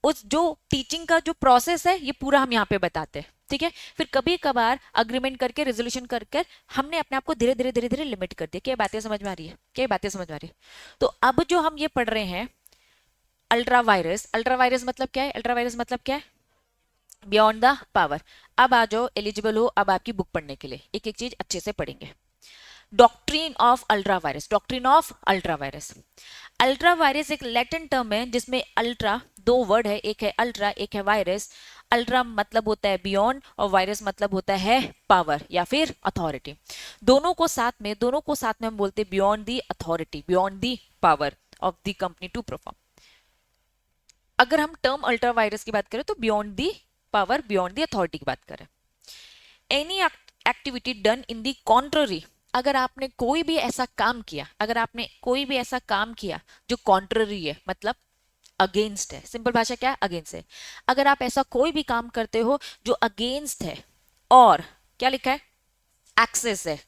उस जो टीचिंग का जो प्रोसेस है ये पूरा हम यहाँ पे बताते हैं। ठीक है। फिर कभी कभार अग्रीमेंट करके, रेजोल्यूशन करके हमने अपने आप को धीरे धीरे धीरे धीरे लिमिट कर दिया। क्या बातें समझ में आ रही है? क्या बातें समझ में आ रही है? तो अब जो हम ये पढ़ रहे हैं अल्ट्रा वायरस, अल्ट्रा वायरस मतलब क्या है? अल्ट्रा वायरस मतलब क्या है? Beyond the power. अब आ जाओ, एलिजिबल हो अब आपकी बुक पढ़ने के लिए, एक एक चीज अच्छे से पढ़ेंगे। Doctrine of ultra vires, doctrine of ultra vires. Ultra vires एक लैटिन टर्म है जिसमें अल्ट्रा दो वर्ड है, एक है अल्ट्रा, एक है वायरस। अल्ट्रा मतलब होता है बियॉन्ड और वायरस मतलब होता है पावर या फिर अथॉरिटी। दोनों को साथ में हम बोलते हैं beyond the authority, beyond the power of the company to perform. अगर हम टर्म अल्ट्रा वायरस की बात करें तो beyond the power, beyond the authority की बात करें। Any activity done in the contrary, अगर आपने कोई भी ऐसा काम किया, अगर आपने कोई भी ऐसा काम किया जो कॉन्ट्ररी है, मतलब अगेंस्ट है। सिंपल भाषा क्या है? अगेंस्ट है। अगर आप ऐसा कोई भी काम करते हो जो अगेंस्ट है और क्या लिखा है? एक्सेस है,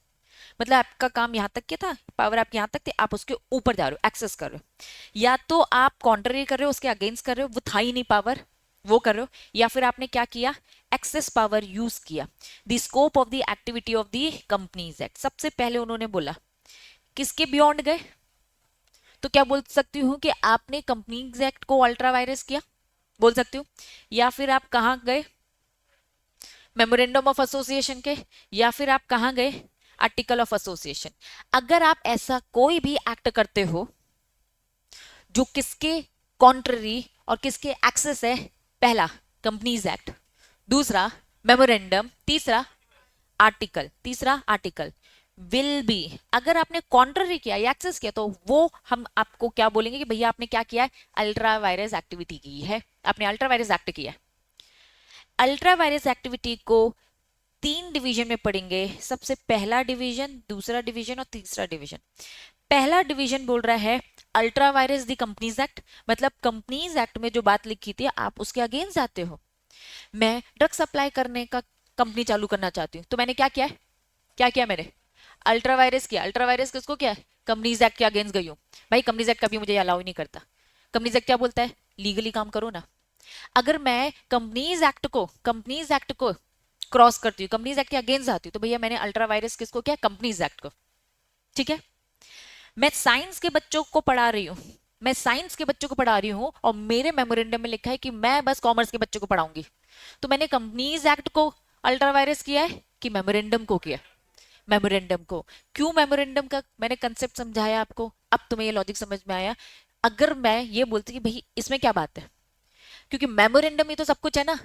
मतलब आपका काम यहां तक क्या था, पावर आपकी यहां तक थी, आप उसके ऊपर जा रहे हो, एक्सेस कर रहे हो। या तो आप कॉन्ट्ररी कर रहे हो, उसके अगेंस्ट कर रहे हो, वो था ही नहीं पावर, वो कर रहे हो। या फिर आपने क्या किया? एक्सेस पावर यूज किया। The scope of the activity of the companies act, सबसे पहले उन्होंने बोला किसके बियॉन्ड गए? तो क्या बोल सकती हूँ कि आपने कंपनीज एक्ट को अल्ट्रा वायरस किया, बोल सकती हूँ। या फिर आप कहाँ गए? मेमोरेंडम ऑफ एसोसिएशन के। या फिर आप कहाँ गए? Article of association. अगर आप ऐसा कोई भी एक्ट करते हो जो किसके कॉन्ट्ररी और किसके एक्सेस है, पहला कंपनीज एक्ट, दूसरा मेमोरेंडम, तीसरा आर्टिकल विल बी। अगर आपने कॉन्ट्ररी किया या एक्सेस किया तो वो हम आपको क्या बोलेंगे कि भैया आपने क्या किया है? अल्ट्रा वायरस एक्टिविटी की है, आपने अल्ट्रा वायरस एक्ट किया है। अल्ट्रा वायरस एक्टिविटी को तीन डिवीजन में पढ़ेंगे। सबसे पहला डिवीजन, दूसरा डिवीजन और तीसरा डिवीजन। पहला डिवीजन बोल रहा है अल्ट्रा वायरस दी कंपनीज एक्ट, मतलब कंपनीज एक्ट में जो बात लिखी थी आप उसके अगेंस्ट जाते हो। मैं ड्रग सप्लाई करने का कंपनी चालू करना चाहती हूँ, तो मैंने क्या किया है? क्या किया मैंने? अल्ट्रा वायरस किया। अल्ट्रा वायरस किसको क्या है? कंपनीज एक्ट के अगेंस्ट गई हूँ। भाई कंपनीज एक्ट कभी मुझे अलाउ नहीं करता। कंपनीज एक्ट क्या बोलता है? लीगली काम करो ना। अगर मैं कंपनीज एक्ट को क्रॉस करती हूँ, कंपनीज एक्ट के अगेंस्ट आती हूँ, तो भैया मैंने अल्ट्रा वायरस किसको क्या? कंपनीज एक्ट को। ठीक है। मैं साइंस के बच्चों को पढ़ा रही हूँ, मैं साइंस के बच्चों को पढ़ा रही हूँ और मेरे मेमोरेंडम में लिखा है कि मैं बस कॉमर्स के बच्चों को पढ़ाऊंगी। तो मैंने कंपनीज एक्ट को अल्ट्रा वायरस किया है कि मेमोरेंडम को किया? मेमोरेंडम को। क्यों मेमोरेंडम का? मैंने कंसेप्ट समझाया आपको, अब तुम्हें ये लॉजिक समझ में आया। अगर मैं ये बोलती कि भाई इसमें क्या बात है, क्योंकि मेमोरेंडम ही तो सब कुछ है ना।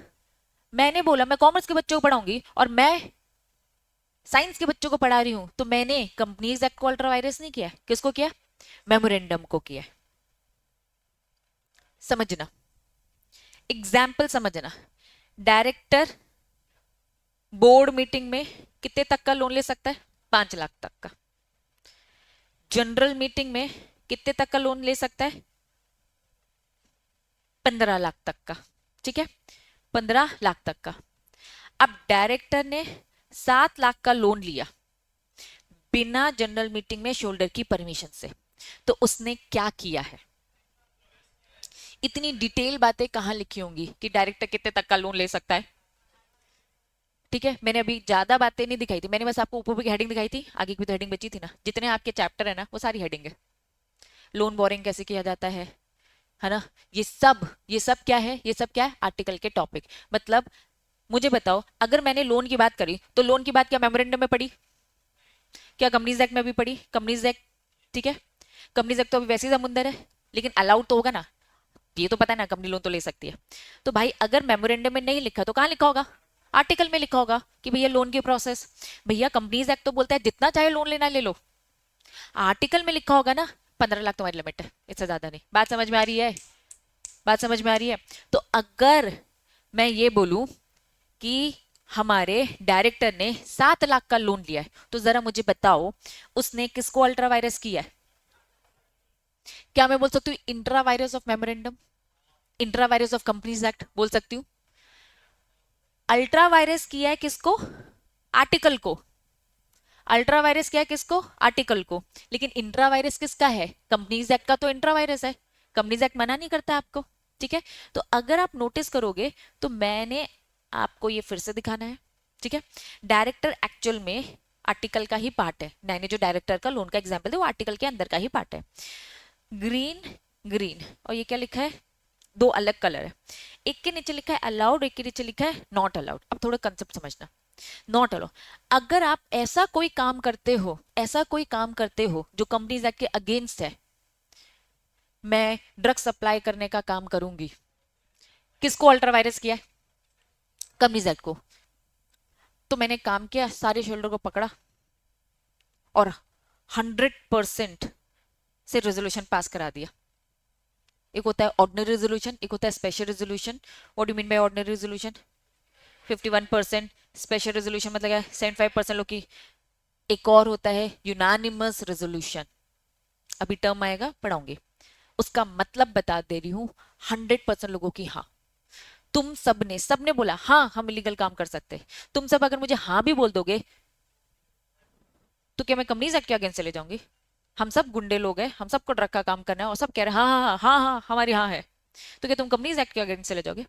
मैंने बोला मैं कॉमर्स के बच्चों को पढ़ाऊंगी और मैं साइंस के बच्चों को पढ़ा रही हूं, तो मैंने कंपनीज एक्ट को अल्ट्रा वायरस नहीं किया, किसको किया? मेमोरेंडम को किया। समझना, एग्जाम्पल समझना। डायरेक्टर बोर्ड मीटिंग में कितने तक का लोन ले सकता है? 5 लाख तक का। जनरल मीटिंग में कितने तक का लोन ले सकता है? 15 लाख तक का। ठीक है, 15 लाख तक का। अब डायरेक्टर ने 7 लाख का लोन लिया बिना जनरल मीटिंग में शोल्डर की परमिशन से, तो उसने क्या किया है? इतनी डिटेल बातें कहां लिखी होंगी कि डायरेक्टर कितने तक का लोन ले सकता है? ठीक है, मैंने अभी ज्यादा बातें नहीं दिखाई थी, मैंने बस आपको ऊपर की हेडिंग दिखाई थी, आगे की तो हेडिंग बची थी ना। जितने आपके चैप्टर है ना, वो सारी हेडिंग है। लोन बोरिंग कैसे किया जाता है ना? ये सब क्या है? ये सब क्या है? आर्टिकल के टॉपिक। मतलब मुझे बताओ, अगर मैंने लोन की बात करी, तो लोन की बात क्या मेमोरेंडम में पड़ी? क्या कंपनीज एक्ट में भी पड़ी? कंपनीज एक्ट, ठीक है, कंपनीज एक्ट तो अभी वैसे ही समुंदर है, लेकिन अलाउड तो होगा ना, ये तो पता है ना, कंपनी लोन तो ले सकती है। तो भाई अगर मेमोरेंडम में नहीं लिखा तो कहाँ लिखा होगा? आर्टिकल में लिखा होगा कि भैया लोन की प्रोसेस। भैया कंपनीज एक्ट तो बोलता है जितना चाहे लोन लेना ले लो, आर्टिकल में लिखा होगा ना 15 लाख तुम्हारी लिमिट है, इससे ज्यादा नहीं। बात समझ में आ रही है? बात समझ में आ रही है? तो अगर मैं ये बोलूं कि हमारे डायरेक्टर ने 7 लाख का लोन लिया है, तो जरा मुझे बताओ उसने किसको अल्ट्रा वायरस किया है? क्या मैं बोल सकती हूँ intra vires of memorandum, intra vires of companies act बोल सकती हूँ? अल्ट्रा वायरस किया है किसको? आर्टिकल को। अल्ट्रा वायरस किया है किसको? आर्टिकल को। लेकिन इंट्रा वायरस किसका है? कंपनीज एक्ट का तो इंट्रा वायरस है, कंपनीज एक्ट मना नहीं करता आपको। ठीक है, तो अगर आप नोटिस करोगे तो मैंने आपको ये फिर से दिखाना है। ठीक है, डायरेक्टर एक्चुअल में आर्टिकल का ही पार्ट है। मैंने जो डायरेक्टर का लोन का एग्जाम्पल दिया वो आर्टिकल के अंदर का ही पार्ट है। ग्रीन, ग्रीन, और ये क्या लिखा है? दो अलग कलर है, एक के नीचे लिखा है अलाउड, एक के नीचे लिखा है नॉट अलाउड। अब थोड़ा कंसेप्ट समझना। नॉट अलाउड, अगर आप ऐसा कोई काम करते हो, ऐसा कोई काम करते हो जो कंपनीज एक्ट के अगेंस्ट है, मैं ड्रग सप्लाई करने का काम करूंगी, किसको अल्ट्रा वायरस किया है? कंपनीज एक्ट को। तो मैंने काम किया, सारे शोल्डर को पकड़ा और 100% से रेजोल्यूशन पास करा दिया। एक होता है ऑर्डिनरी रेजोल्यूशन, एक होता है special resolution. What do mean by ordinary resolution? 51%। Special resolution मतलब क्या? 75% लोग की। एक और होता है यूनानिमस रेजोल्यूशन, अभी टर्म आएगा पढ़ाऊंगी। उसका मतलब बता दे रही हूं, 100% लोगों की हाँ। तुम सबने सबने बोला हाँ हम इलीगल काम कर सकते हैं, तुम सब अगर मुझे हाँ भी बोल दोगे, तो क्या मैं कंपनीज एक्ट के अगेंस्ट चले जाऊंगी? हम सब गुंडे लोग हैं, हम सबको ड्रग का काम करना है और सब कह रहे हैं हाँ हाँ हाँ हाँ हाँ हमारी हाँ है, तो क्या तुम कंपनीज एक्ट के अगेंस्ट चले जाओगे?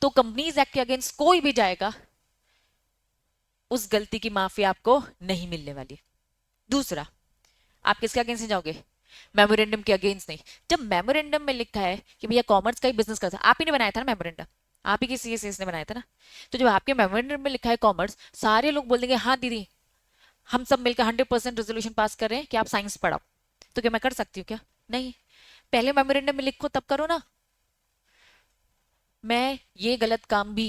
तो कंपनीज एक्ट के अगेंस्ट कोई भी जाएगा, उस गलती की माफी आपको नहीं मिलने वाली। दूसरा, आप किसके अगेंस्ट जाओगे? मेमोरेंडम के अगेंस्ट नहीं। जब मेमोरेंडम में लिखा है कि भैया कॉमर्स का ही बिजनेस करता है, आप ही ने बनाया था ना मेमोरेंडम, आप ही की सीएसएस ने बनाया था ना, तो जब आपके मेमोरेंडम में लिखा है कॉमर्स, सारे लोग बोल देंगे हाँ दीदी हम सब मिलकर 100% रेजोल्यूशन पास कर रहे हैं कि आप साइंस पढ़ाओ, तो क्या मैं कर सकती हूँ क्या? नहीं। पहले मेमोरेंडम में लिखो तब करो ना। मैं ये गलत काम भी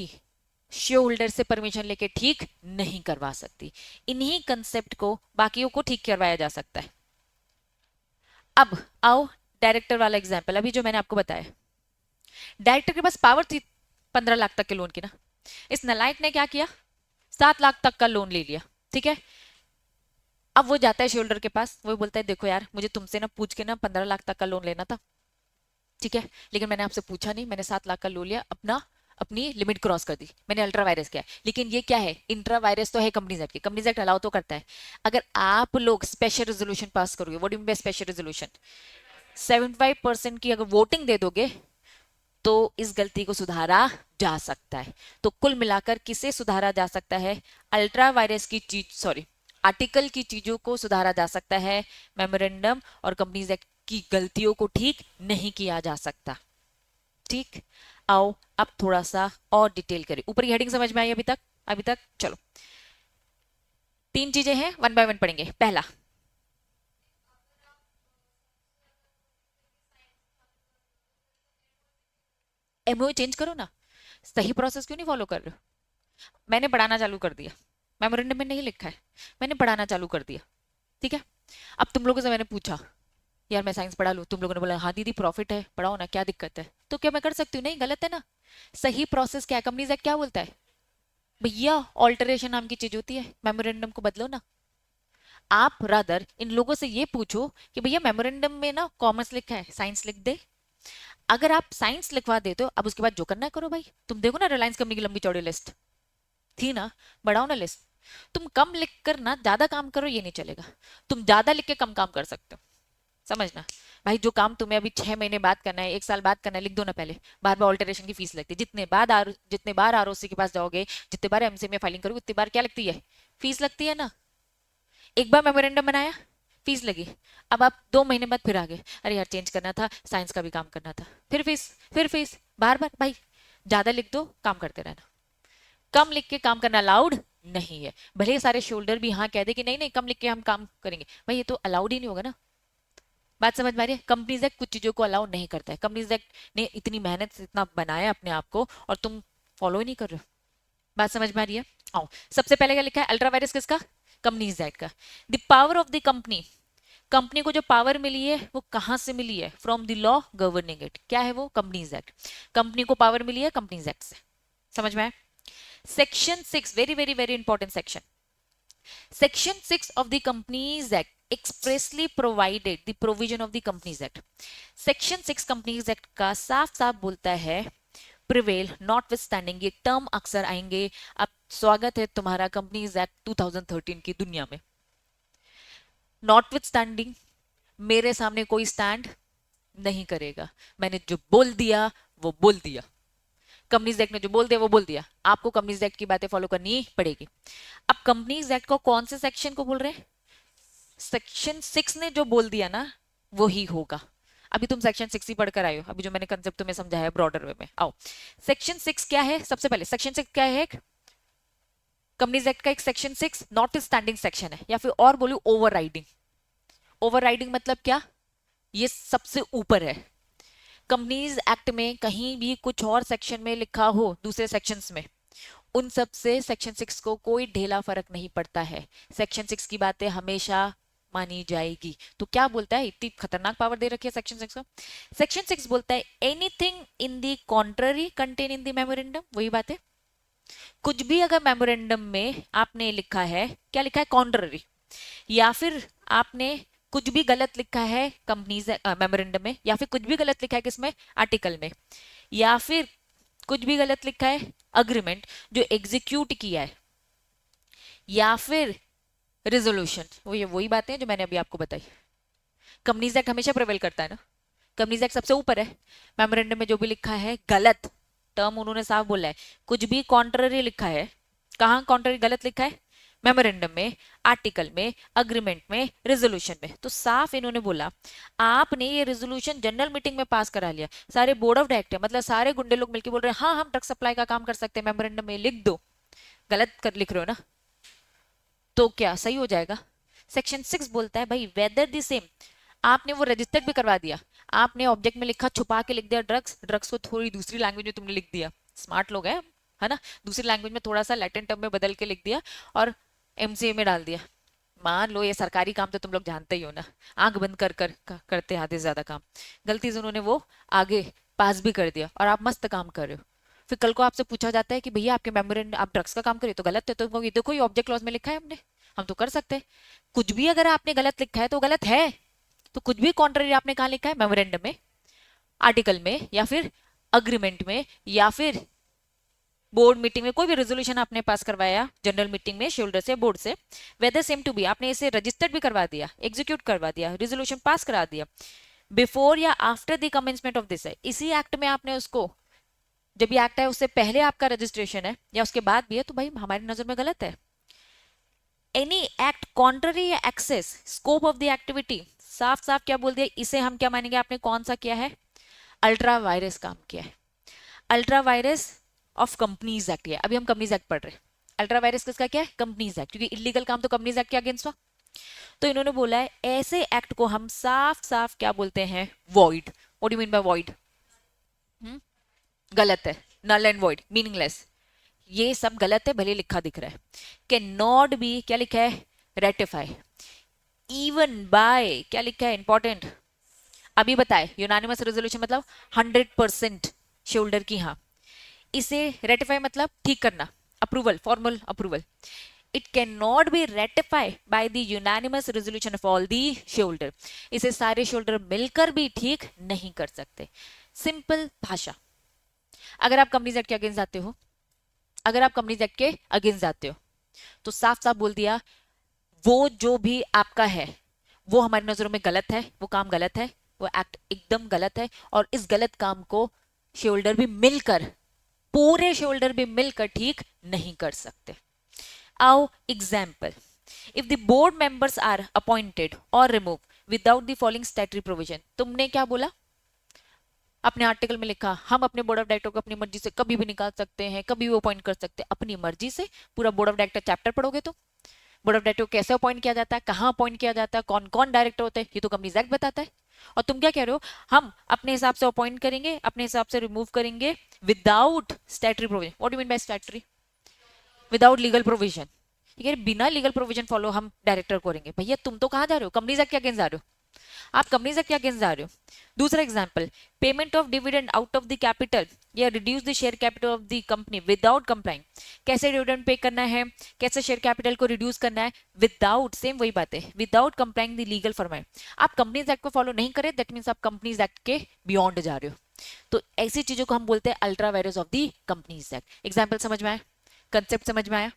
शेयर होल्डर से परमिशन लेके ठीक नहीं करवा सकती। इन्हीं कंसेप्ट को बाकियों को ठीक करवाया जा सकता है। अब आओ डायरेक्टर वाला एग्जाम्पल, अभी जो मैंने आपको बताया, डायरेक्टर के पास पावर थी 15 लाख तक के लोन की ना। इस नलायक ने क्या किया? 7 लाख तक का लोन ले लिया। ठीक है, अब वो जाता है शेयर के पास, वो बोलता है देखो यार मुझे तुमसे ना पूछ के ना 15 लाख तक का लोन लेना था, ठीक है, लेकिन मैंने आपसे पूछा नहीं, मैंने 7 लाख का लोन लिया, अपना अपनी लिमिट क्रॉस कर दी, मैंने अल्ट्रा वायरस किया। लेकिन ये क्या है? इंट्रा वायरस तो है कंपनीज एक्ट की, कंपनीज एक्ट अलाउ तो करता है। अगर आप लोग स्पेशल रेजोल्यूशन पास करोगे, what do you mean by special resolution, 75% की अगर वोटिंग दे दोगे, तो इस गलती को सुधारा जा सकता है। तो कुल मिलाकर किसे सुधारा जा सकता है? अल्ट्रा वायरस की चीज, सॉरी, आर्टिकल की चीजों को सुधारा जा सकता है, मेमोरेंडम और कंपनीज एक्ट की गलतियों को ठीक नहीं किया जा सकता। ठीक, आओ अब थोड़ा सा और डिटेल करें। ऊपर की हेडिंग समझ में आई अभी तक? अभी तक चलो, 3 चीजें हैं, वन बाय वन पढ़ेंगे। पहला, एमओ चेंज करो ना, सही प्रोसेस क्यों नहीं फॉलो कर रहे हो? मैंने पढ़ाना चालू कर दिया, मेमोरेंडम में नहीं लिखा है, मैंने पढ़ाना चालू कर दिया, ठीक है। अब तुम लोगों से मैंने पूछा यार मैं साइंस पढ़ा लूं, तुम लोगों ने बोला हाँ दीदी प्रॉफिट है पढ़ाओ ना, क्या दिक्कत है, तो क्या मैं कर सकती हूँ? नहीं, गलत है ना। सही प्रोसेस क्या है, कंपनीज एक्ट क्या बोलता है भैया, ऑल्टरेशन नाम की चीज होती है, मेमोरेंडम को बदलो ना। आप रादर इन लोगों से ये पूछो कि भैया मेमोरेंडम में ना कॉमर्स लिखा है, साइंस लिख दे। अगर आप साइंस लिखवा देते हो, अब उसके बाद जो करना है करो भाई। तुम देखो ना रिलायंस कंपनी की लंबी चौड़ी लिस्ट थी ना, बढ़ाओ ना लिस्ट। तुम कम लिख कर ना ज्यादा काम करो, ये नहीं चलेगा। तुम ज्यादा लिख के कम काम कर सकते हो, समझना। भाई जो काम तुम्हें अभी 6 महीने बाद करना है, 1 साल बाद करना है, लिख दो ना पहले। बार बार ऑल्टरेशन की फीस लगती है, जितने बार आरओसी के पास जाओगे, जितने बार एमसी में फाइलिंग करोगे, उतनी बार क्या लगती है, फीस लगती है ना। एक बार मेमोरेंडम बनाया, फीस लगी। अब आप 2 महीने बाद फिर आ गए, अरे यार चेंज करना था, साइंस का भी काम करना था, फिर फीस, फिर फीस, बार बार। भाई ज्यादा लिख दो, काम करते रहना। कम लिख के काम करना अलाउड नहीं है। भले ही सारे शोल्डर भी हाँ कह दे कि नहीं नहीं कम लिख के हम काम करेंगे, भाई ये तो अलाउड ही नहीं होगा ना। बात समझ में आ रही है? कंपनीज एक्ट कुछ चीजों को अलाउ नहीं करता है। कंपनीज एक्ट ने इतनी मेहनत से इतना बनाया अपने आप को, और तुम फॉलो ही नहीं कर रहे हो। बात समझ में आ रही है? आओ, सबसे पहले क्या लिखा है अल्ट्रा वायरस किसका, कंपनीज एक्ट का। The power of the company, company को जो पावर मिली है वो कहां से मिली है, from the law governing it. क्या है वो, कंपनीज एक्ट। कंपनी को पावर मिली है कंपनीज एक्ट से, समझ में आया? Section 6, very very very important section. Section 6 of the Companies Act expressly provided the provision of the Companies Act. Section 6 Companies Act का साफ साफ बोलता है प्रिवेल नॉटविथस्टैंडिंग, ये टर्म अक्सर आएंगे। अब स्वागत है तुम्हारा कंपनीज एक्ट 2013 की दुनिया में। नॉटविथस्टैंडिंग, मेरे सामने कोई स्टैंड नहीं करेगा, मैंने जो बोल दिया वो बोल दिया। कंपनीज एक्ट ने जो बोल दिया वो बोल दिया, आपको कंपनीज एक्ट की बातें फॉलो करनी पड़ेगी। अब कंपनीज एक्ट को कौन से सेक्शन को बोल रहे हैं, सेक्शन 6 ने जो बोल दिया ना वो ही होगा। अभी तुम सेक्शन 6 ही पढ़कर आए हो, अभी जो मैंने कंसेप्ट तुम्हें समझाया ब्रॉडर वे में। आओ, सेक्शन 6 क्या है, सबसे पहले सेक्शन 6 क्या है, कंपनीज एक्ट का एक सेक्शन 6 नॉट स्टैंडिंग सेक्शन है, या फिर और बोलूं ओवर राइडिंग। ओवर राइडिंग मतलब क्या, ये सबसे ऊपर है। कंपनीज एक्ट में कहीं भी कुछ और सेक्शन में लिखा हो दूसरे सेक्शंस में, उन सब से सेक्शन 6 को कोई ढेला फर्क नहीं पड़ता है। सेक्शन 6 की बातें हमेशा मानी जाएगी। तो क्या बोलता है, इतनी खतरनाक पावर दे रखी है सेक्शन 6 को। सेक्शन 6 बोलता है anything in the contrary contain in the memorandum, वही बात है। कुछ भी अगर मेमोरेंडम में आपने लिखा है, क्या लिखा है, कॉन्ट्ररी, या फिर आपने कुछ भी गलत लिखा है कंपनीज मेमोरेंडम में, या फिर कुछ भी गलत लिखा है किसमें, आर्टिकल में, या फिर कुछ भी गलत लिखा है अग्रीमेंट जो एग्जीक्यूट किया है, या फिर रेजोल्यूशन, वो ये वही बातें हैं जो मैंने अभी आपको बताई। कंपनीज एक्ट हमेशा प्रिवेल करता है ना, कंपनीज एक्ट सबसे ऊपर है। मेमोरेंडम में जो भी लिखा है गलत, टर्म उन्होंने साफ बोला है, कुछ भी कॉन्ट्ररी लिखा है, कहां कॉन्ट्ररी गलत लिखा है, मेमोरेंडम में, आर्टिकल में, अग्रीमेंट में, रेजोल्यूशन में। तो साफ इन्होंने बोला आपने ये रेजोल्यूशन जनरल मीटिंग में पास करा लिया, सारे बोर्ड ऑफ डायरेक्टर मतलब सारे गुंडे लोग मिलकर बोल रहे हैं हाँ हम ड्रग सप्लाई का काम कर सकते हैं, मेमोरेंडम में लिख दो, गलत कर लिख रहे हो ना, तो क्या सही हो जाएगा? सेक्शन 6 बोलता है भाई वेदर द सेम, आपने वो रजिस्टर्ड भी करवा दिया, आपने ऑब्जेक्ट में लिखा छुपा के लिख दिया ड्रग्स, ड्रग्स को थोड़ी दूसरी लैंग्वेज में तुमने लिख दिया, स्मार्ट लोग हैं है ना, दूसरी लैंग्वेज में थोड़ा सा लैटिन टर्म में बदल के लिख दिया और एमसीए में डाल दिया। मान लो ये सरकारी काम तो तुम लोग जानते ही हो ना, आंख बंद करते आधे से ज्यादा काम, गलती से उन्होंने वो आगे पास भी कर दिया और आप मस्त काम कर रहे हो। फिर कल को आपसे पूछा जाता है कि भैया आपके मेमोरेंडम आप ड्रग्स का काम करिए तो गलत है, तो ये देखो ये ऑब्जेक्ट क्लॉज में लिखा है हमने, हम तो कर सकते हैं। कुछ भी अगर आपने गलत लिखा है तो गलत है, तो कुछ भी कॉन्ट्ररी आपने कहा लिखा है, मेमोरेंडम में, आर्टिकल में, या फिर अग्रीमेंट में, या फिर बोर्ड मीटिंग में, कोई भी रेजोल्यूशन आपने पास करवाया जनरल मीटिंग में शोल्डर से बोर्ड से, वेदर सेम टू बी आपने इसे रजिस्टर्ड भी करवा दिया, एग्जीक्यूट करवा दिया, रेजोल्यूशन पास करा दिया, बिफोर या after the commencement of this है, इसी एक्ट में आपने उसको, जब ये एक्ट है उससे पहले आपका रजिस्ट्रेशन है या उसके बाद भी है, तो भाई हमारी नजर में गलत है। एनी एक्ट कॉन्ट्ररी या excess scope of the activity, साफ साफ क्या बोल दिया, इसे हम क्या मानेंगे, आपने कौन सा किया है, अल्ट्रा वायरस काम किया है। Ultra vires of companies act है, अभी हम कंपनीज एक्ट पढ़ रहे हैं, अल्ट्रा वायरस किसका क्या है, कंपनीज एक्ट, क्योंकि इलीगल काम तो कंपनीज एक्ट के अगेंस्ट हुआ। तो इन्होंने बोला है ऐसे एक्ट को हम साफ साफ क्या बोलते हैं, void. What do you mean by void, गलत है, नल एंड वॉइड, मीनिंगलेस। ये सब गलत है, भले लिखा दिख रहा है। कैन नॉट बी, क्या लिखा है, रेटिफाई इवन बाय, क्या लिखा है, इंपॉर्टेंट, अभी बताए, यूनानिमस रेजोल्यूशन मतलब 100% शोल्डर की, हाँ। इसे रेटिफाई मतलब ठीक करना, approval, formal approval. It can not be ratify by the unanimous resolution of all the shoulder, इसे सारे शोल्डर मिलकर भी ठीक नहीं कर सकते। सिंपल भाषा। अगर आप कंपनीज एक्ट के अगेंस्ट जाते हो, अगर आप कंपनीज एक्ट के अगेंस्ट जाते हो, तो साफ साफ बोल दिया, वो जो भी आपका है वो हमारी नजरों में गलत है, वो काम गलत है, वो एक्ट एकदम गलत है, और इस गलत काम को शोल्डर भी मिलकर, पूरे शोल्डर भी मिलकर ठीक नहीं कर सकते। आओ example, if the board members are appointed और remove without the following statutory provision, तुमने क्या बोला, अपने आर्टिकल में लिखा हम अपने बोर्ड ऑफ डायरेक्टर को अपनी मर्जी से कभी भी निकाल सकते हैं, कभी भी अपॉइंट कर सकते हैं, अपनी मर्जी से। पूरा बोर्ड ऑफ डायरेक्टर चैप्टर पढ़ोगे तो बोर्ड ऑफ डायरेक्टर को कैसे अपॉइंट किया जाता है, कहाँ अपॉइंट किया जाता है, कौन कौन डायरेक्टर होते हैं, ये तो कंपनीज एक्ट बताता है। और तुम क्या कह रहे हो, हम अपने हिसाब से अपॉइंट करेंगे, अपने हिसाब से रिमूव करेंगे without statutory provision. What do mean by statutory, without legal provision. ये बिना लीगल प्रोविजन फॉलो हम डायरेक्टर करेंगे। भैया तुम तो कहाँ जा रहे हो, कंपनीज एक्ट के अगेंस्ट जा रहे हो, आप कंपनीज एक्ट के अगेंस्ट जा रहे हो। दूसरा example, payment of dividend out of the capital या reduce the share capital of the company without complying, कैसे डिविडेंड पे करना है, कैसे शेयर कैपिटल को रिड्यूस करना है, विदाउट, सेम वही बात है, without complying the legal format. आप कंपनीज एक्ट को फॉलो नहीं करें, दैट मींस आप कंपनीज एक्ट के बियॉन्ड जा रहे हो। तो ऐसी चीजों को हम बोलते हैं ultra vires of the companies act. Example समझ में आया, कंसेप्ट समझ में आया।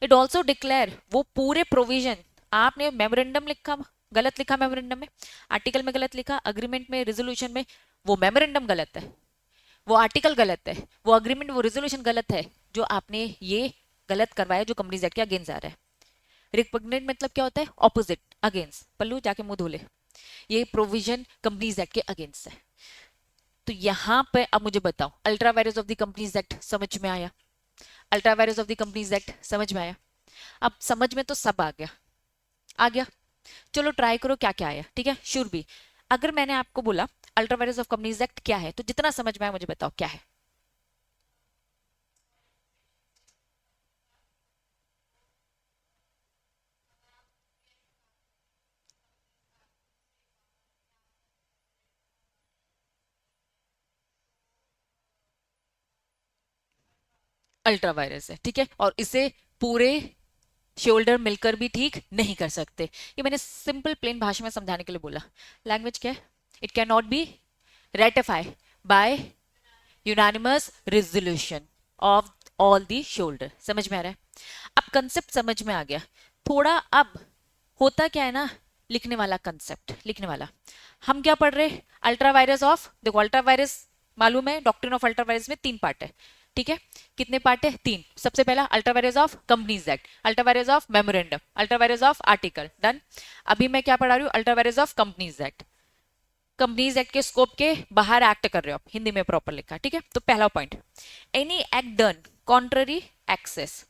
इट ऑल्सो डिक्लेयर, वो पूरे प्रोविजन, आपने मेमोरेंडम लिखा, गलत लिखा, मेमोरेंडम में, आर्टिकल में गलत लिखा, अग्रीमेंट में, रेजोल्यूशन में, वो मेमोरेंडम गलत है, वो आर्टिकल गलत है, वो अग्रीमेंट, वो रेजोल्यूशन गलत है, जो आपने ये गलत करवाया, जो कंपनीज एक्ट के अगेंस्ट आ रहा है। रिपग्नेंट मतलब क्या होता है, ऑपोजिट, अगेंस्ट। पल्लू जाके मुंह धो ले, ये प्रोविजन कंपनीज एक्ट के अगेंस्ट है। तो यहां पे अब मुझे बताओ, ultra vires of the companies act समझ में आया, ultra vires of the companies act समझ में आया। अब समझ में तो सब आ गया, आ गया। चलो ट्राई करो क्या क्या आया, ठीक है, शुरू भी। अगर मैंने आपको बोला ultra vires of companies act क्या है, तो जितना समझ में आया मुझे बताओ क्या है। अल्ट्रा वायरस है, ठीक है, और इसे पूरे शोल्डर मिलकर भी ठीक नहीं कर सकते। ये मैंने सिंपल प्लेन भाषा में समझाने के लिए बोला। लैंग्वेज क्या है, it can not be ratify bye unanimous resolution of all the shoulder. समझ में आ रहा है, अब कंसेप्ट समझ में आ गया थोड़ा। अब होता क्या है ना, लिखने वाला कंसेप्ट, लिखने वाला, हम क्या पढ़ रहे, अल्ट्रा वायरस ऑफ, देखो अल्ट्रा वायरस मालूम है, डॉक्ट्रिन ऑफ अल्ट्रा वायरस में 3 पार्ट है, ठीक है, कितने पार्ट है, 3। सबसे पहला ultra vires of companies act, ultra vires of memorandum, ultra vires of article, done. अभी मैं क्या पढ़ा रही हूँ, ultra vires of companies act. Companies act के स्कोप के बाहर एक्ट कर रहे हो आप, हिंदी में प्रॉपर लिखा, ठीक है। तो पहला point, any act done contrary excess,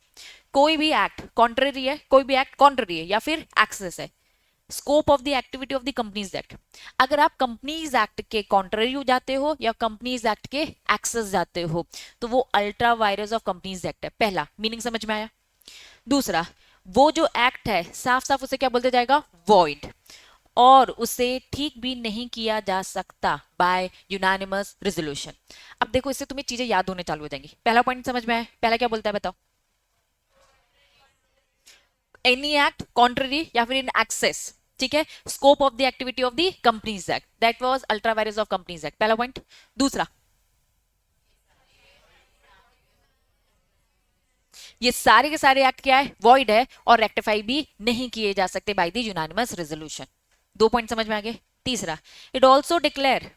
कोई भी एक्ट कॉन्ट्ररी है, कोई भी एक्ट कॉन्ट्ररी है या फिर एक्सेस है, scope of the activity of the companies act. अगर आप कंपनीज एक्ट के कॉन्ट्ररी हो जाते हो या कंपनीज एक्ट के एक्सेस जाते हो, तो वो ultra vires of companies act है। पहला मीनिंग समझ में आया। दूसरा, वो जो एक्ट है साफ साफ उसे क्या बोलते जाएगा, वॉइड, और उसे ठीक भी नहीं किया जा सकता बाय यूनानिमस रेजोल्यूशन। अब देखो इससे तुम्हें चीजें याद होने चालू हो जाएंगी। पहला पॉइंट समझ में आया, पहला क्या बोलता है बताओ, एनी एक्ट कॉन्ट्ररी या फिर इन एक्सेस, ठीक है, scope of the activity of the companies act, that was ultra vires of companies act, पहला पॉइंट। दूसरा, ये सारे के सारे एक्ट क्या है, वॉइड है और रेक्टिफाई भी नहीं किए जा सकते by the unanimous resolution. 2 point समझ में आ गए। तीसरा, it also declare,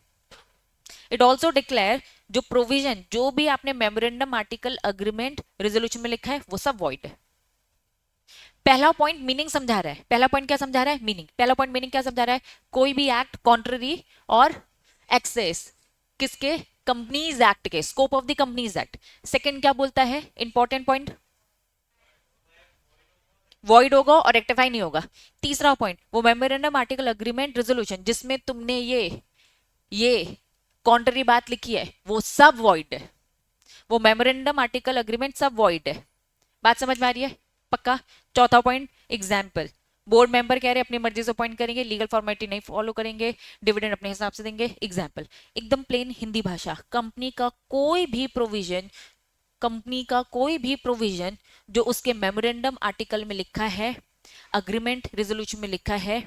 it also declare, जो प्रोविजन, जो भी आपने मेमोरेंडम, आर्टिकल, अग्रीमेंट, रेजोल्यूशन में लिखा है वो सब वॉइड है। पहला पॉइंट मीनिंग समझा रहा है, पहला पॉइंट क्या समझा रहा है, मीनिंग। पहला पॉइंट मीनिंग क्या समझा रहा है, कोई भी एक्ट कॉन्ट्ररी और एक्सेस किसके, कंपनीज एक्ट के, scope of the companies act. Second क्या बोलता है, इंपॉर्टेंट पॉइंट, वॉइड होगा और रेक्टिफाई नहीं होगा। तीसरा पॉइंट, वो मेमोरेंडम, आर्टिकल, अग्रीमेंट, रेजोल्यूशन जिसमें तुमने ये कॉन्ट्ररी बात लिखी है वो सब वॉइड है, वो मेमोरेंडम आर्टिकल अग्रीमेंट सब वॉइड है। बात समझ में आ रही है? पक्का। चौथा पॉइंट, एग्जाम्पल, बोर्ड मेंबर कह रहे अपनी मर्जी से अपॉइंट करेंगे, लीगल फॉर्मेलिटी नहीं फॉलो करेंगे, डिविडेंड अपने हिसाब से देंगे। एग्जाम्पल, एकदम प्लेन हिंदी भाषा, कंपनी का कोई भी प्रोविजन जो उसके मेमोरेंडम आर्टिकल में लिखा है, अग्रीमेंट रेजोल्यूशन में लिखा है,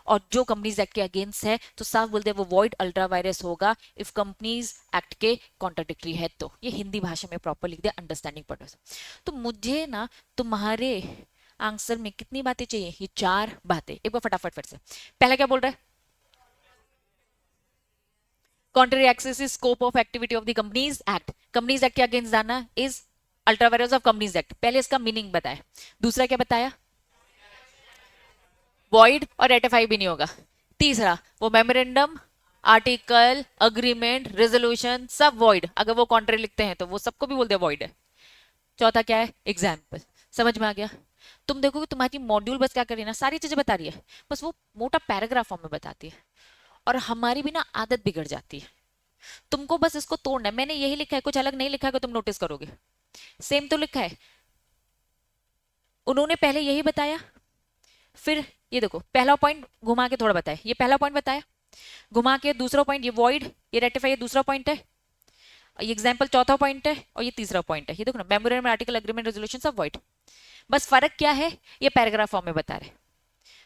और जो कंपनीज एक्ट के अगेंस्ट है, तो साफ बोलते हैं वो वॉइड अल्ट्रा वायरस होगा इफ कंपनीज एक्ट के कॉन्ट्राडिक्टरी है। तो ये हिंदी भाषा में प्रॉपर लिख दिया अंडरस्टैंडिंग पर्पस। तो मुझे ना तुम्हारे आंसर में कितनी बातें चाहिए? ये 4 बातें। एक बार फटाफट फिर से। पहला क्या बोल रहा है? Contrary excess is scope of activity of the companies act. Companies act के अगेंस्ट जाना is ultra vires of companies act. पहले इसका मीनिंग बताया। दूसरा क्या बताया? वॉइड और रेटिफाई भी नहीं होगा। तीसरा, वो मेमोरेंडम आर्टिकल अग्रीमेंट रेजोल्यूशन सब वॉइड, अगर वो कॉन्ट्री लिखते हैं तो वो सबको भी बोलते हैं वॉइड है। चौथा क्या है? एग्जाम्पल। समझ में आ गया? तुम देखोगे तुम्हारी मॉड्यूल बस क्या कर रही है ना, सारी चीजें बता रही है, बस वो मोटा पैराग्राफ फॉर्म में बताती है, और हमारी भी ना आदत बिगड़ जाती है। तुमको बस इसको तोड़ना है। मैंने यही लिखा है, कुछ अलग नहीं लिखा है, तुम नोटिस करोगे सेम तो लिखा है। उन्होंने पहले यही बताया, फिर ये देखो पहला पॉइंट घुमा के थोड़ा बताया, ये पहला पॉइंट बताया, घुमा के दूसरा पॉइंट, ये वॉइड, ये रेटिफाई, ये दूसरा पॉइंट है, ये एग्जाम्पल चौथा पॉइंट है, और ये तीसरा पॉइंट है। ये देखो ना, मेमोरेंडम आर्टिकल अग्रीमेंट रेजोल्यूशन सब वॉइड। बस फर्क क्या है? ये पैराग्राफ फॉर्म में बता रहे।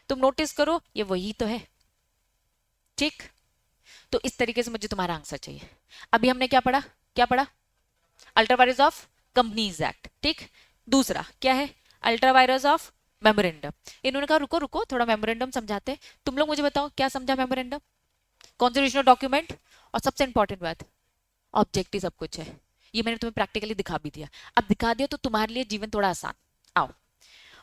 तुम नोटिस करो, ये वही तो है। ठीक, तो इस तरीके से मुझे तुम्हारा आंसर चाहिए। अभी हमने क्या पढ़ा? क्या पढ़ा? Ultra vires of companies act. ठीक, दूसरा क्या है? Ultra vires of memorandum. इन्होंने कहा रुको रुको, थोड़ा मेमोरेंडम समझाते। तुम लोग मुझे बताओ क्या समझा मेमोरेंडम? कॉन्स्टिट्यूशनल डॉक्यूमेंट, और सबसे इंपॉर्टेंट बात, ऑब्जेक्टिव सब कुछ है। ये मैंने तुम्हें प्रैक्टिकली दिखा भी दिया। अब दिखा दिया तो तुम्हारे लिए जीवन थोड़ा आसान। आओ,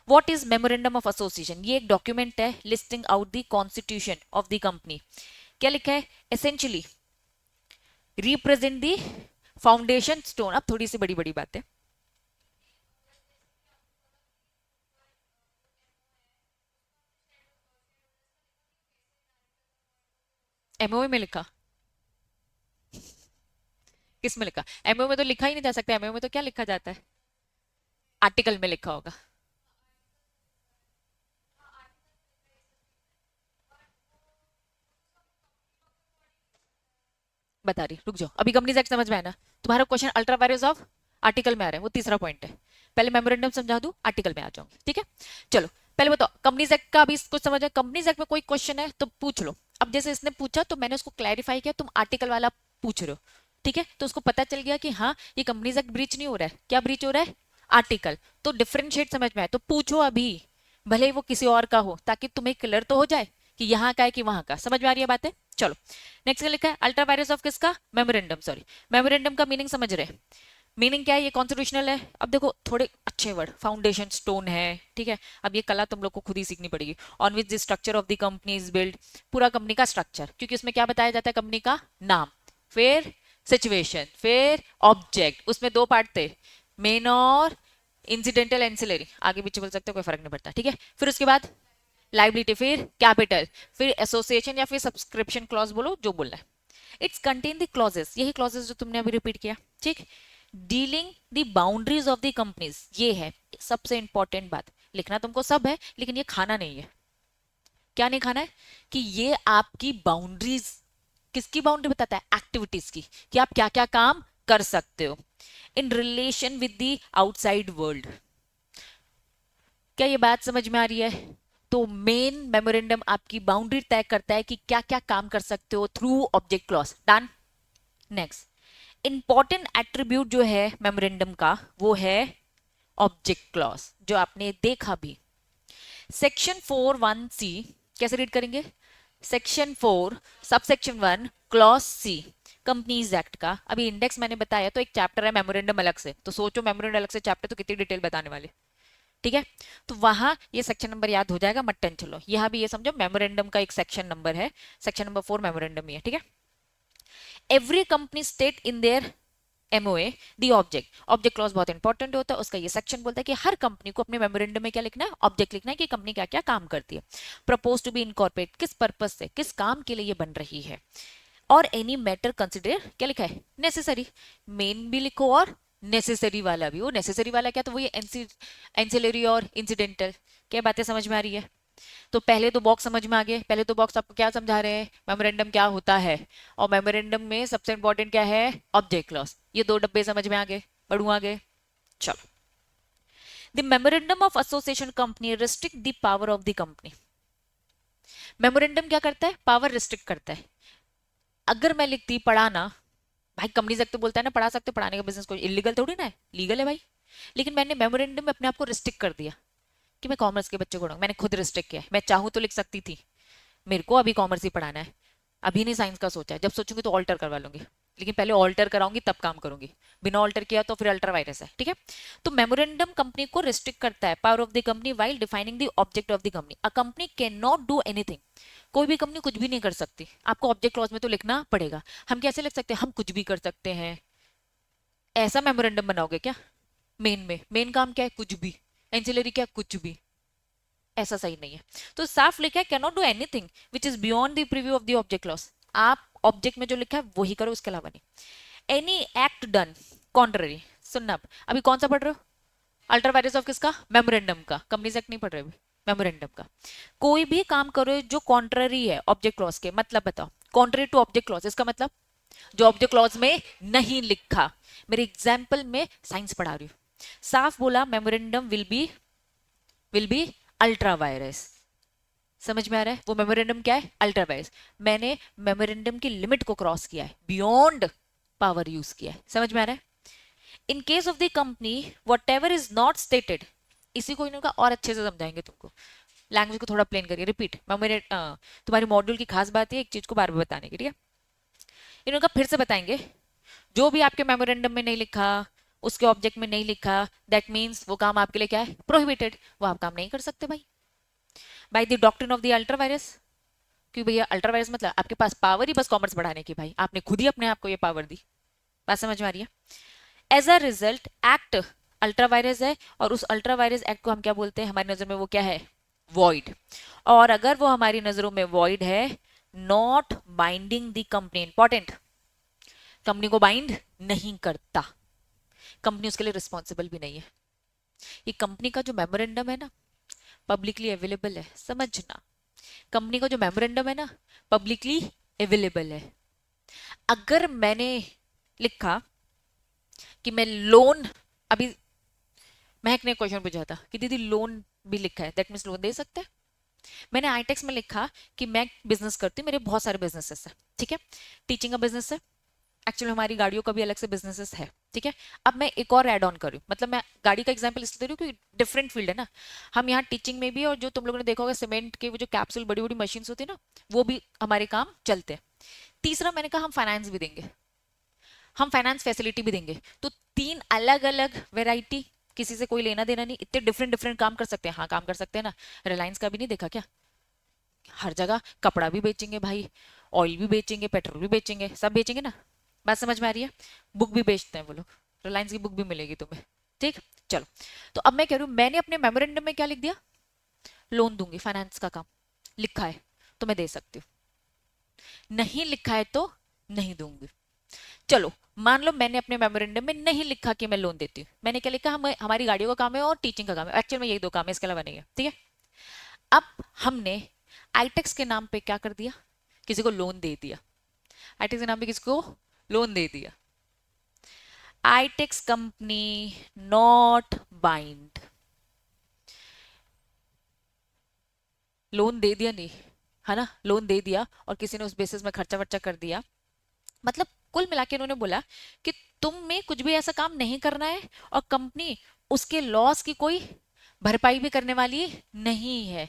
what is memorandum of association? ये एक डॉक्यूमेंट है listing out the constitution of the company. क्या लिखा है? Essentially represent the foundation stone. अब थोड़ी सी बड़ी बड़ी बातें, एमओए में लिखा, किस में लिखा? एमओए में तो लिखा ही नहीं जा सकता। एमओए में तो क्या लिखा जाता है? आर्टिकल में लिखा होगा। बता रही, रुक जाओ, अभी कंपनीज एक्ट समझ में आया ना? तुम्हारा question ultra vires of article में आ रहा है, वो तीसरा पॉइंट है। पहले मेमोरेंडम समझा दूं, आर्टिकल में आ जाऊंगी। ठीक है, चलो पहले बताओ कंपनीज एक्ट का अभी कुछ समझ है? कंपनीज एक्ट में कोई क्वेश्चन है तो पूछ लो। अब जैसे इसने पूछा तो मैंने उसको क्लैरिफाई किया, तुम आर्टिकल वाला पूछ रहे हो। ठीक है, तो उसको पता चल गया कि हाँ ये कंपनीज एक्ट ब्रीच नहीं हो रहा है। क्या ब्रीच हो रहा है? आर्टिकल। तो डिफरेंशिएट समझ में आए तो पूछो अभी, भले ही वो किसी और का हो, ताकि तुम्हें क्लियर तो हो जाए कि यहाँ का है कि वहां का। समझ में आ रही है बातें? चलो नेक्स्ट क्या लिखा है? अल्ट्रा वायरस ऑफ किसका? मेमोरेंडम। सॉरी, मेमोरेंडम का मीनिंग समझ रहे? मीनिंग क्या है? ये कॉन्स्टिट्यूशनल है। अब देखो थोड़े अच्छे वर्ड, फाउंडेशन स्टोन है। ठीक है, अब ये कला तुम लोग को खुद ही सीखनी पड़ेगी। On which the structure of the company is build, पूरा कंपनी का स्ट्रक्चर, क्योंकि उसमें क्या बताया जाता है? कंपनी का नाम, फिर सिचुएशन, फिर ऑब्जेक्ट। उसमें 2 पार्ट थे, मेन और इंसिडेंटल एंसिलरी। आगे पीछे बोल सकते हो, कोई फर्क नहीं पड़ता। ठीक है, फिर उसके बाद लाइबिलिटी, फिर कैपिटल, फिर एसोसिएशन या फिर सब्सक्रिप्शन क्लॉज, बोलो जो बोलना है। इट्स कंटेन द क्लॉजेस, यही क्लॉजेस जो तुमने अभी रिपीट किया। ठीक, dealing the boundaries of the companies, ये है सबसे इंपॉर्टेंट बात। लिखना तुमको सब है, लेकिन ये खाना नहीं है। क्या नहीं खाना है? कि ये आपकी बाउंड्रीज, किसकी बाउंड्री बताता है? एक्टिविटीज की, कि आप क्या क्या काम कर सकते हो in relation with the outside world. क्या ये बात समझ में आ रही है? तो मेन मेमोरेंडम आपकी बाउंड्री तय करता है कि क्या क्या काम कर सकते हो through object clause. Done. Next important attribute जो है मेमोरेंडम का, वो है ऑब्जेक्ट क्लॉज, जो आपने देखा भी। सेक्शन 4(1)(c) कैसे रीड करेंगे? Section 4 sub section 1 clause C companies act का। अभी इंडेक्स मैंने बताया, तो एक चैप्टर है मेमोरेंडम अलग से, तो सोचो मेमोरेंडम अलग से चैप्टर, तो कितनी डिटेल बताने वाले। ठीक है, तो वहां ये सेक्शन नंबर याद हो जाएगा, मत टेंशन लो। यहाँ भी ये समझो मेमोरेंडम का एक सेक्शन नंबर है, सेक्शन नंबर 4 मेमोरेंडम ही है। ठीक है, every company state in their MOA the object. Object clause बहुत इंपॉर्टेंट होता है, उसका ये सेक्शन बोलता है कि हर कंपनी को अपने मेमोरेंडम में क्या लिखना है? ऑब्जेक्ट लिखना है, कि कंपनी क्या क्या काम करती है। प्रपोज टू बी इनकॉर्पोरेट, किस पर्पज से, किस काम के लिए ये बन रही है। और एनी मैटर कंसिडर, क्या लिखा है? नेसेसरी। मेन भी लिखो और नेसेसरी वाला भी, वो नेसेसरी वाला क्या, तो वही एंसिलरी और इंसिडेंटल। क्या बातें समझ में आ रही है? तो पहले तो बॉक्स समझ में आ गए, पहले तो बॉक्स आपको क्या समझा रहे हैं, मेमोरेंडम क्या होता है, और मेमोरेंडम में सबसे इंपॉर्टेंट क्या है, ऑब्जेक्ट क्लॉज। ये दो डब्बे समझ में आ गए, बढ़ू आगे। चलो, the memorandum of association company restrict the power of the company. Memorandum क्या करता है, पावर रिस्ट्रिक्ट करता है। अगर मैं लिखती पढ़ाना, भाई कंपनीज एक्ट तो बोलता है ना पढ़ा सकते, पढ़ाने का बिजनेस कोई इलीगल थोड़ी ना है, लीगल है भाई। लेकिन मैंने मेमोरेंडम में अपने आप को रिस्ट्रिक्ट कर दिया कि मैं कॉमर्स के बच्चों को मैंने खुद रिस्ट्रिक्ट किया है। मैं चाहूं तो लिख सकती थी मेरे को अभी कॉमर्स ही पढ़ाना है, अभी नहीं साइंस का सोचा है, जब सोचूंगी तो ऑल्टर करवा लूंगी, लेकिन पहले ऑल्टर कराऊंगी तब काम करूंगी, बिना ऑल्टर किया तो फिर अल्ट्रा वायरस है, ठीक है। तो मेमोरेंडम कंपनी को रिस्ट्रिक्ट करता है power of the company while defining the object of the company. A company can not do anything, कोई भी कंपनी कुछ भी नहीं कर सकती, आपको ऑब्जेक्ट क्लॉज में तो लिखना पड़ेगा। हम कैसे लिख सकते हैं, हम कुछ भी कर सकते हैं, ऐसा मेमोरेंडम बनाओगे क्या? में मेन काम क्या है, कुछ भी, एंसिलरी क्या, कुछ भी, ऐसा सही नहीं है। तो साफ लिखा है can not do anything which is beyond the preview of the object clause. आप ऑब्जेक्ट में जो लिखा है वही करो, उसके अलावा नहीं। एनी एक्ट डन कॉन्ट्ररी, सुनना अभी कौन सा पढ़ रहे हो, अल्ट्रा वायरस ऑफ किसका, मेमोरेंडम का, कंपनीज एक्ट नहीं पढ़ रहे अभी, मेमोरेंडम का। कोई भी काम करो जो कॉन्ट्ररी है ऑब्जेक्ट क्लॉज के, मतलब बताओ, कॉन्ट्ररी टू ऑब्जेक्ट क्लॉज इसका मतलब जो ऑब्जेक्ट क्लॉज में नहीं लिखा। मेरे एग्जाम्पल में साइंस पढ़ा रही हूँ, साफ बोला memorandum will be ultra vires. समझ में आ रहा है, वो मेमोरेंडम क्या है, अल्ट्रा वायरस। मैंने मेमोरेंडम की लिमिट को क्रॉस किया है, बियॉन्ड पावर यूज किया है, समझ में आ रहा है। In case of the company what ever is not stated, इसी को इनका और अच्छे से समझाएंगे तुमको, लैंग्वेज को थोड़ा प्लेन करिए, रिपीट। तुम्हारी मॉड्यूल की खास बात है एक चीज को बार बार बताने की, ठीक है। इनका फिर से बताएंगे, जो भी आपके मेमोरेंडम में नहीं लिखा, उसके ऑब्जेक्ट में नहीं लिखा, दैट मीन्स वो काम आपके लिए क्या है, प्रोहिबिटेड, वो आप काम नहीं कर सकते भाई। By the doctrine of the ultra vires, क्यों भैया अल्ट्रा वायरस मतलब आपके पास पावर ही बस कॉमर्स बढ़ाने की, भाई आपने खुद ही अपने आप को ये पावर दी। बात समझ में आ रही है? As a result act ultra vires है, और उस अल्ट्रा वायरस एक्ट को हम क्या बोलते हैं, हमारी नजर में वो क्या है, वॉइड। और अगर वो हमारी नजरों में वॉइड है, not binding the company, important, company को बाइंड नहीं करता, कंपनी उसके लिए रिस्पॉन्सिबल भी नहीं है। ये कंपनी का जो मेमोरेंडम है ना, पब्लिकली अवेलेबल है, समझना, कंपनी का जो मेमोरेंडम है ना पब्लिकली अवेलेबल है। अगर मैंने लिखा कि मैं लोन, अभी महक ने क्वेश्चन पूछा था कि दीदी लोन भी लिखा है, दैट मीन्स लोन दे सकते हैं। मैंने आईटेक्स में लिखा कि मैं बिजनेस करती हूँ, मेरे बहुत सारे बिजनेसेस है, ठीक है, टीचिंग का बिजनेस है, एक्चुअली हमारी गाड़ियों का भी अलग से बिजनेसेस है, ठीक है। अब मैं एक और ऐड ऑन करूँ, मतलब मैं गाड़ी का एग्जांपल इसलिए दे रही हूँ क्योंकि डिफरेंट फील्ड है ना। हम यहाँ टीचिंग में भी, और जो तुम लोगों ने देखा होगा सीमेंट के वो जो कैप्सूल बड़ी बड़ी मशीन होती है ना, वो भी हमारे काम चलते हैं। तीसरा मैंने कहा हम फाइनेंस भी देंगे, हम फाइनेंस फैसिलिटी भी देंगे। तो तीन अलग अलग वेराइटी, किसी से कोई लेना देना नहीं, इतने डिफरेंट डिफरेंट काम कर सकते हैं, हाँ काम कर सकते हैं ना। रिलायंस का भी नहीं देखा क्या, हर जगह कपड़ा भी बेचेंगे भाई, ऑयल भी बेचेंगे, पेट्रोल भी बेचेंगे, सब बेचेंगे ना। बात समझ में आ रही है? बुक भी बेचते हैं वो लोग, रिलायंस की बुक भी मिलेगी तुम्हें, ठीक। चलो, तो अब मैं कह रही हूँ मैंने अपने मेमोरेंडम में क्या लिख दिया, लोन दूंगी, फाइनेंस का काम लिखा है तो मैं दे सकती हूँ, नहीं लिखा है तो नहीं दूंगी। चलो मान लो मैंने अपने मेमोरेंडम में नहीं लिखा कि मैं लोन देती हूँ, मैंने क्या लिखा, हम हमारी गाड़ियों का काम है और टीचिंग का काम है, एक्चुअल में यही दो काम है, इसके अलावा नहीं है, ठीक है। अब हमने आईटेक्स के नाम पे क्या कर दिया, किसी को लोन दे दिया, आईटेक्स के नाम पे किसको लोन दे दिया, आईटेक्स कंपनी नॉट बाइंड, लोन दे दिया नहीं, है ना, लोन दे दिया और किसी ने उस बेसिस में खर्चा वर्चा कर दिया, मतलब कुल मिला के उन्होंने बोला कि तुम में कुछ भी ऐसा काम नहीं करना है, और कंपनी उसके लॉस की कोई भरपाई भी करने वाली नहीं है,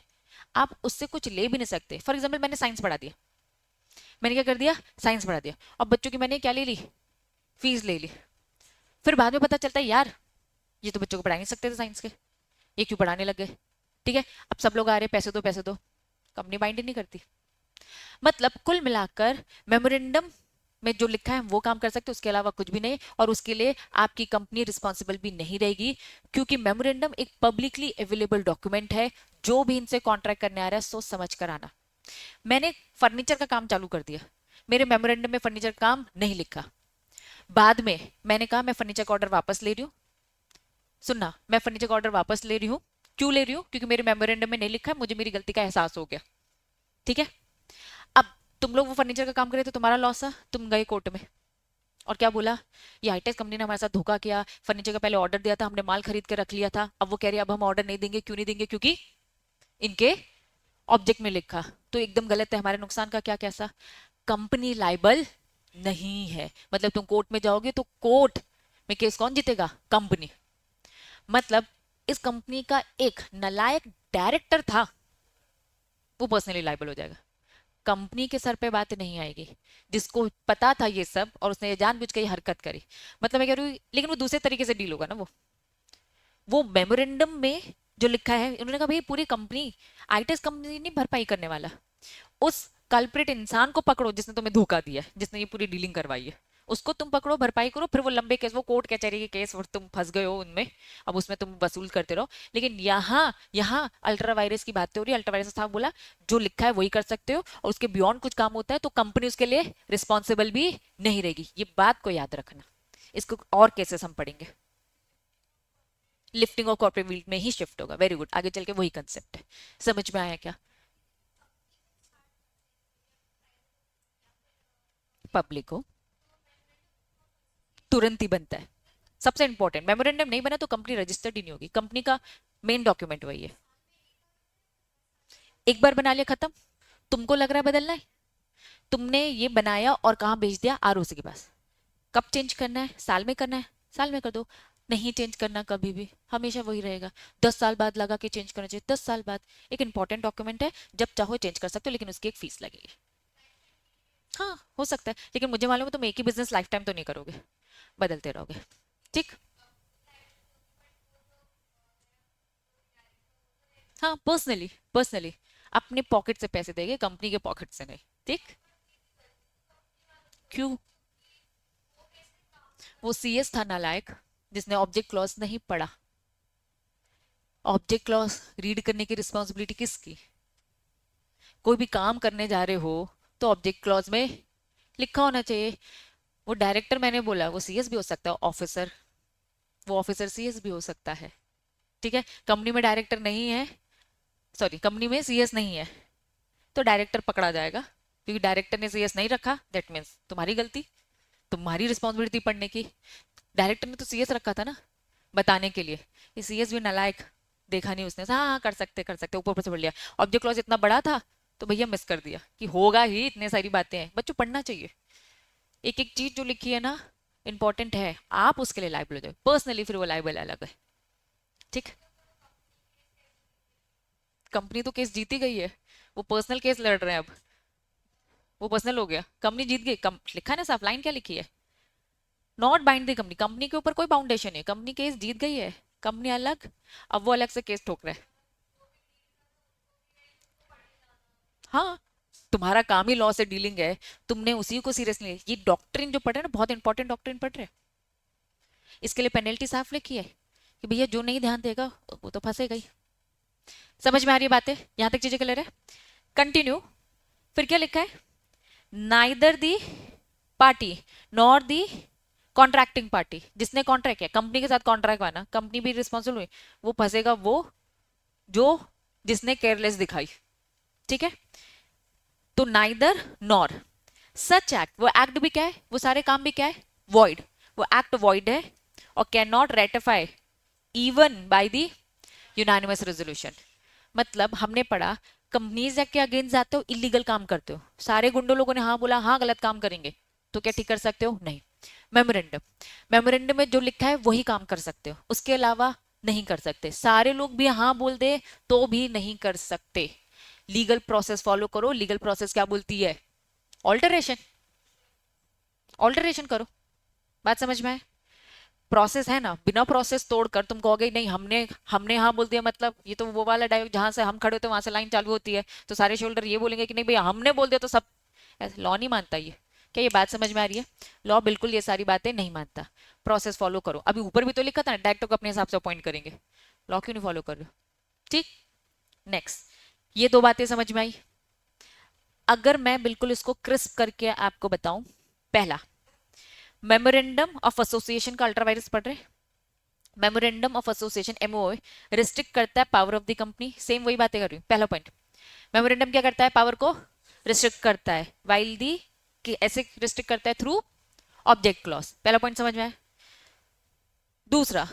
आप उससे कुछ ले भी नहीं सकते। फॉर एग्जाम्पल मैंने साइंस पढ़ा दिया, मैंने क्या कर दिया, साइंस पढ़ा दिया, और बच्चों की मैंने क्या ले ली, फीस ले ली। फिर बाद में पता चलता है यार ये तो बच्चों को पढ़ा नहीं सकते थे साइंस के, ये क्यों पढ़ाने लग गए, ठीक है। अब सब लोग आ रहे पैसे दो पैसे दो, कंपनी बाइंड नहीं करती। मतलब कुल मिलाकर मेमोरेंडम में जो लिखा है वो काम कर सकते, उसके अलावा कुछ भी नहीं, और उसके लिए आपकी कंपनी रिस्पॉन्सिबल भी नहीं रहेगी, क्योंकि मेमोरेंडम एक पब्लिकली अवेलेबल डॉक्यूमेंट है। जो भी इनसे कॉन्ट्रैक्ट करने आ रहा है सोच समझ कर आना। मैंने फर्नीचर का काम चालू कर दिया, मेरे मेमोरेंडम में फर्नीचर का काम नहीं लिखा, बाद में मैंने कहा मैं फर्नीचर का ऑर्डर वापस ले रही हूँ, सुनना, मैं फर्नीचर का ऑर्डर वापस ले रही हूँ। क्यों ले रही हूँ? क्योंकि मेरे मेमोरेंडम में नहीं लिखा है, मुझे मेरी गलती का एहसास हो गया। ठीक है, अब तुम लोग वो फर्नीचर का काम करे तो तुम्हारा लॉस है, तुम गए कोर्ट में और क्या बोला, ये हाईटेक कंपनी ने हमारे साथ धोखा किया, फर्नीचर का पहले ऑर्डर दिया था, हमने माल खरीद के रख लिया था, अब वो कह रही है अब हम ऑर्डर नहीं देंगे। क्यों नहीं देंगे? क्योंकि इनके ऑब्जेक्ट में लिखा। तो एकदम गलत है, हमारे नुकसान का क्या कैसा। कंपनी लाइबल नहीं है, मतलब तुम कोर्ट में जाओगे तो कोर्ट में केस कौन जीतेगा? कंपनी। मतलब इस कंपनी का एक नालायक डायरेक्टर था, वो पर्सनली लाइबल हो जाएगा, कंपनी के सर पे बात नहीं आएगी, जिसको पता था ये सब और उसने ये जानबूझ के ये हरकत करी। मतलब मैं कह रही हूँ, लेकिन वो दूसरे तरीके से डील होगा ना। वो मेमोरेंडम में जो लिखा है, उन्होंने कहा भाई पूरी कंपनी, आईटेस कंपनी नहीं भरपाई करने वाला, उस कल्प्रिट इंसान को पकड़ो जिसने तुम्हें धोखा दिया है, जिसने ये पूरी डीलिंग करवाई है, उसको तुम पकड़ो, भरपाई करो, फिर वो लंबे केस, वो कोर्ट कचहरी के केस, और तुम फंस गए हो उनमें, अब उसमें तुम वसूल करते रहो। लेकिन यहाँ यहाँ अल्ट्रा वायरस की बात हो रही है, अल्ट्रा वायरस साहब बोला जो लिखा है वही कर सकते हो, और उसके बियॉन्ड कुछ काम होता है तो कंपनी उसके लिए रिस्पॉन्सिबल भी नहीं रहेगी। ये बात को याद रखना, इसको और केसेस हम पढ़ेंगे। लिफ्टिंग और कॉर्पोरेट फील्ड में ही शिफ्ट होगा। वेरी गुड, आगे चल के वही कंसेप्ट है। समझ में आया क्या? पब्लिक हो तुरंत ही बनता है, सबसे इंपॉर्टेंट, मेमोरेंडम नहीं बना तो कंपनी रजिस्टर्ड ही नहीं होगी, कंपनी का मेन डॉक्यूमेंट वही है। एक बार बना लिया खत्म, तुमको लग रहा है बदलना है, तुमने ये बनाया और कहाँ भेज दिया? आरओसी के पास। कब चेंज करना है? साल में करना है, साल में कर दो। नहीं चेंज करना कभी भी, हमेशा वही रहेगा। 10 साल बाद लगा के चेंज करना चाहिए, 10 साल बाद। एक इंपॉर्टेंट डॉक्यूमेंट है, जब चाहो चेंज कर सकते हो, लेकिन उसकी एक फीस लगेगी। हाँ हो सकता है, लेकिन मुझे मालूम है तुम एक ही बिजनेस लाइफ टाइम तो नहीं करोगे, बदलते रहोगे। ठीक। हाँ पर्सनली, पर्सनली अपने पॉकेट से पैसे देंगे, कंपनी के पॉकेट से नहीं। ठीक। क्यों? वो सीएस था नालायक, जिसने ऑब्जेक्ट क्लॉज नहीं पढ़ा। ऑब्जेक्ट क्लॉज रीड करने की रिस्पॉन्सिबिलिटी किसकी? कोई भी काम करने जा रहे हो तो ऑब्जेक्ट क्लॉज में लिखा होना चाहिए। वो डायरेक्टर मैंने बोला, वो सीएस भी हो सकता है, ऑफिसर, वो ऑफिसर सीएस भी हो सकता है। ठीक है, कंपनी में डायरेक्टर नहीं है, सॉरी कंपनी में सीएस नहीं है, तो डायरेक्टर पकड़ा जाएगा, क्योंकि डायरेक्टर ने सीएस नहीं रखा, दैट मीन्स तुम्हारी गलती, तुम्हारी रिस्पॉन्सिबिलिटी पढ़ने की। डायरेक्टर ने तो सीएस रखा था ना बताने के लिए, ये सीएस भी नालायक, देखा नहीं उसने, हाँ हाँ कर सकते, ऊपर ऊपर से पढ़ लिया। ऑब्जेक्ट क्लॉज इतना बड़ा था तो भैया मिस कर दिया कि होगा ही, इतने सारी बातें हैं, बच्चों पढ़ना चाहिए। एक एक चीज जो लिखी है ना इंपॉर्टेंट है, आप उसके लिए लाइबल हो जाए पर्सनली, फिर वो लाइबल अलग है। ठीक। कंपनी तो केस जीती गई है, वो पर्सनल केस लड़ रहे हैं अब, वो पर्सनल हो गया, कंपनी जीत गई, लिखा है ना साफ लाइन, क्या लिखी है? Not bind the company, company के ऊपर कोई बाउंडेशन है, कंपनी केस जीत गई है, कंपनी अलग, अब वो अलग से केस ठोक रहा है। हाँ, तुम्हारा काम ही लॉ से डीलिंग है, तुमने उसी को सीरियसली, ये डॉक्ट्रिन जो पढ़े ना, बहुत इंपॉर्टेंट डॉक्ट्रिन पढ़ रहे हैं, इसके लिए पेनल्टी साफ लिखी है कि भैया जो नहीं ध्यान देगा वो तो फंसेगा ही। समझ में आ रही है बातें? यहां तक चीजें क्लियर है? कंटिन्यू। फिर क्या लिखा है? Neither the party nor the contracting party, जिसने कॉन्ट्रैक्ट किया, कंपनी के साथ कॉन्ट्रैक्ट बना, कंपनी भी रिस्पॉन्सिबल हुई, वो फंसेगा वो जो, जिसने केयरलेस दिखाई। ठीक है, तो नाइदर नॉर सच एक्ट, वो एक्ट भी क्या है, वो सारे काम भी क्या है? वॉइड, वो एक्ट वॉइड है, और can not ratify even by the unanimous resolution. मतलब हमने पढ़ा, कंपनीज एक्ट के अगेंस्ट जाते हो, इलीगल काम करते हो, सारे गुंडों लोगों ने हाँ बोला, हाँ गलत काम करेंगे, तो क्या ठीक कर सकते हो? नहीं। मेमोरेंडम, मेमोरेंडम में जो लिखा है वही काम कर सकते हो, उसके अलावा नहीं कर सकते। सारे लोग भी हाँ बोल दे तो भी नहीं कर सकते। लीगल प्रोसेस फॉलो करो, लीगल प्रोसेस क्या बोलती है? ऑल्टरेशन, ऑल्टरेशन करो। बात समझ में आए? प्रोसेस है ना, बिना प्रोसेस तोड़कर तुम कहोगे नहीं हमने हमने हाँ बोल दिया, मतलब ये तो वो वाला डायलॉग जहां से हम खड़े होते हैं वहां से लाइन चालू होती है, तो सारे शोल्डर ये बोलेंगे कि नहीं भैया हमने बोल दिया तो सब। ऐसे लॉ नहीं मानता ये। क्या ये बात समझ में आ रही है? लॉ बिल्कुल ये सारी बातें नहीं मानता। प्रोसेस फॉलो करो, अभी ऊपर भी तो लिखा था ना डायरेक्टर को अपने हिसाब से अपॉइंट करेंगे, लॉ क्यों नहीं फॉलो कर रहे हो? ठीक। नेक्स्ट, ये दो बातें समझ में आई। अगर मैं बिल्कुल इसको क्रिस्प करके आपको बताऊं, पहला, मेमोरेंडम ऑफ एसोसिएशन का अल्ट्रावायरस पढ़ रहे, memorandum of association MOA restrict करता है power of the company, same वही बातें कर रही हूँ। पहला पॉइंट, मेमोरेंडम क्या करता है, पावर को रिस्ट्रिक्ट करता है, वाइल दी ऐसे रिस्ट्रिक्ट करता है थ्रू ऑब्जेक्ट क्लॉज। पहला पॉइंट समझ में आया। दूसरा,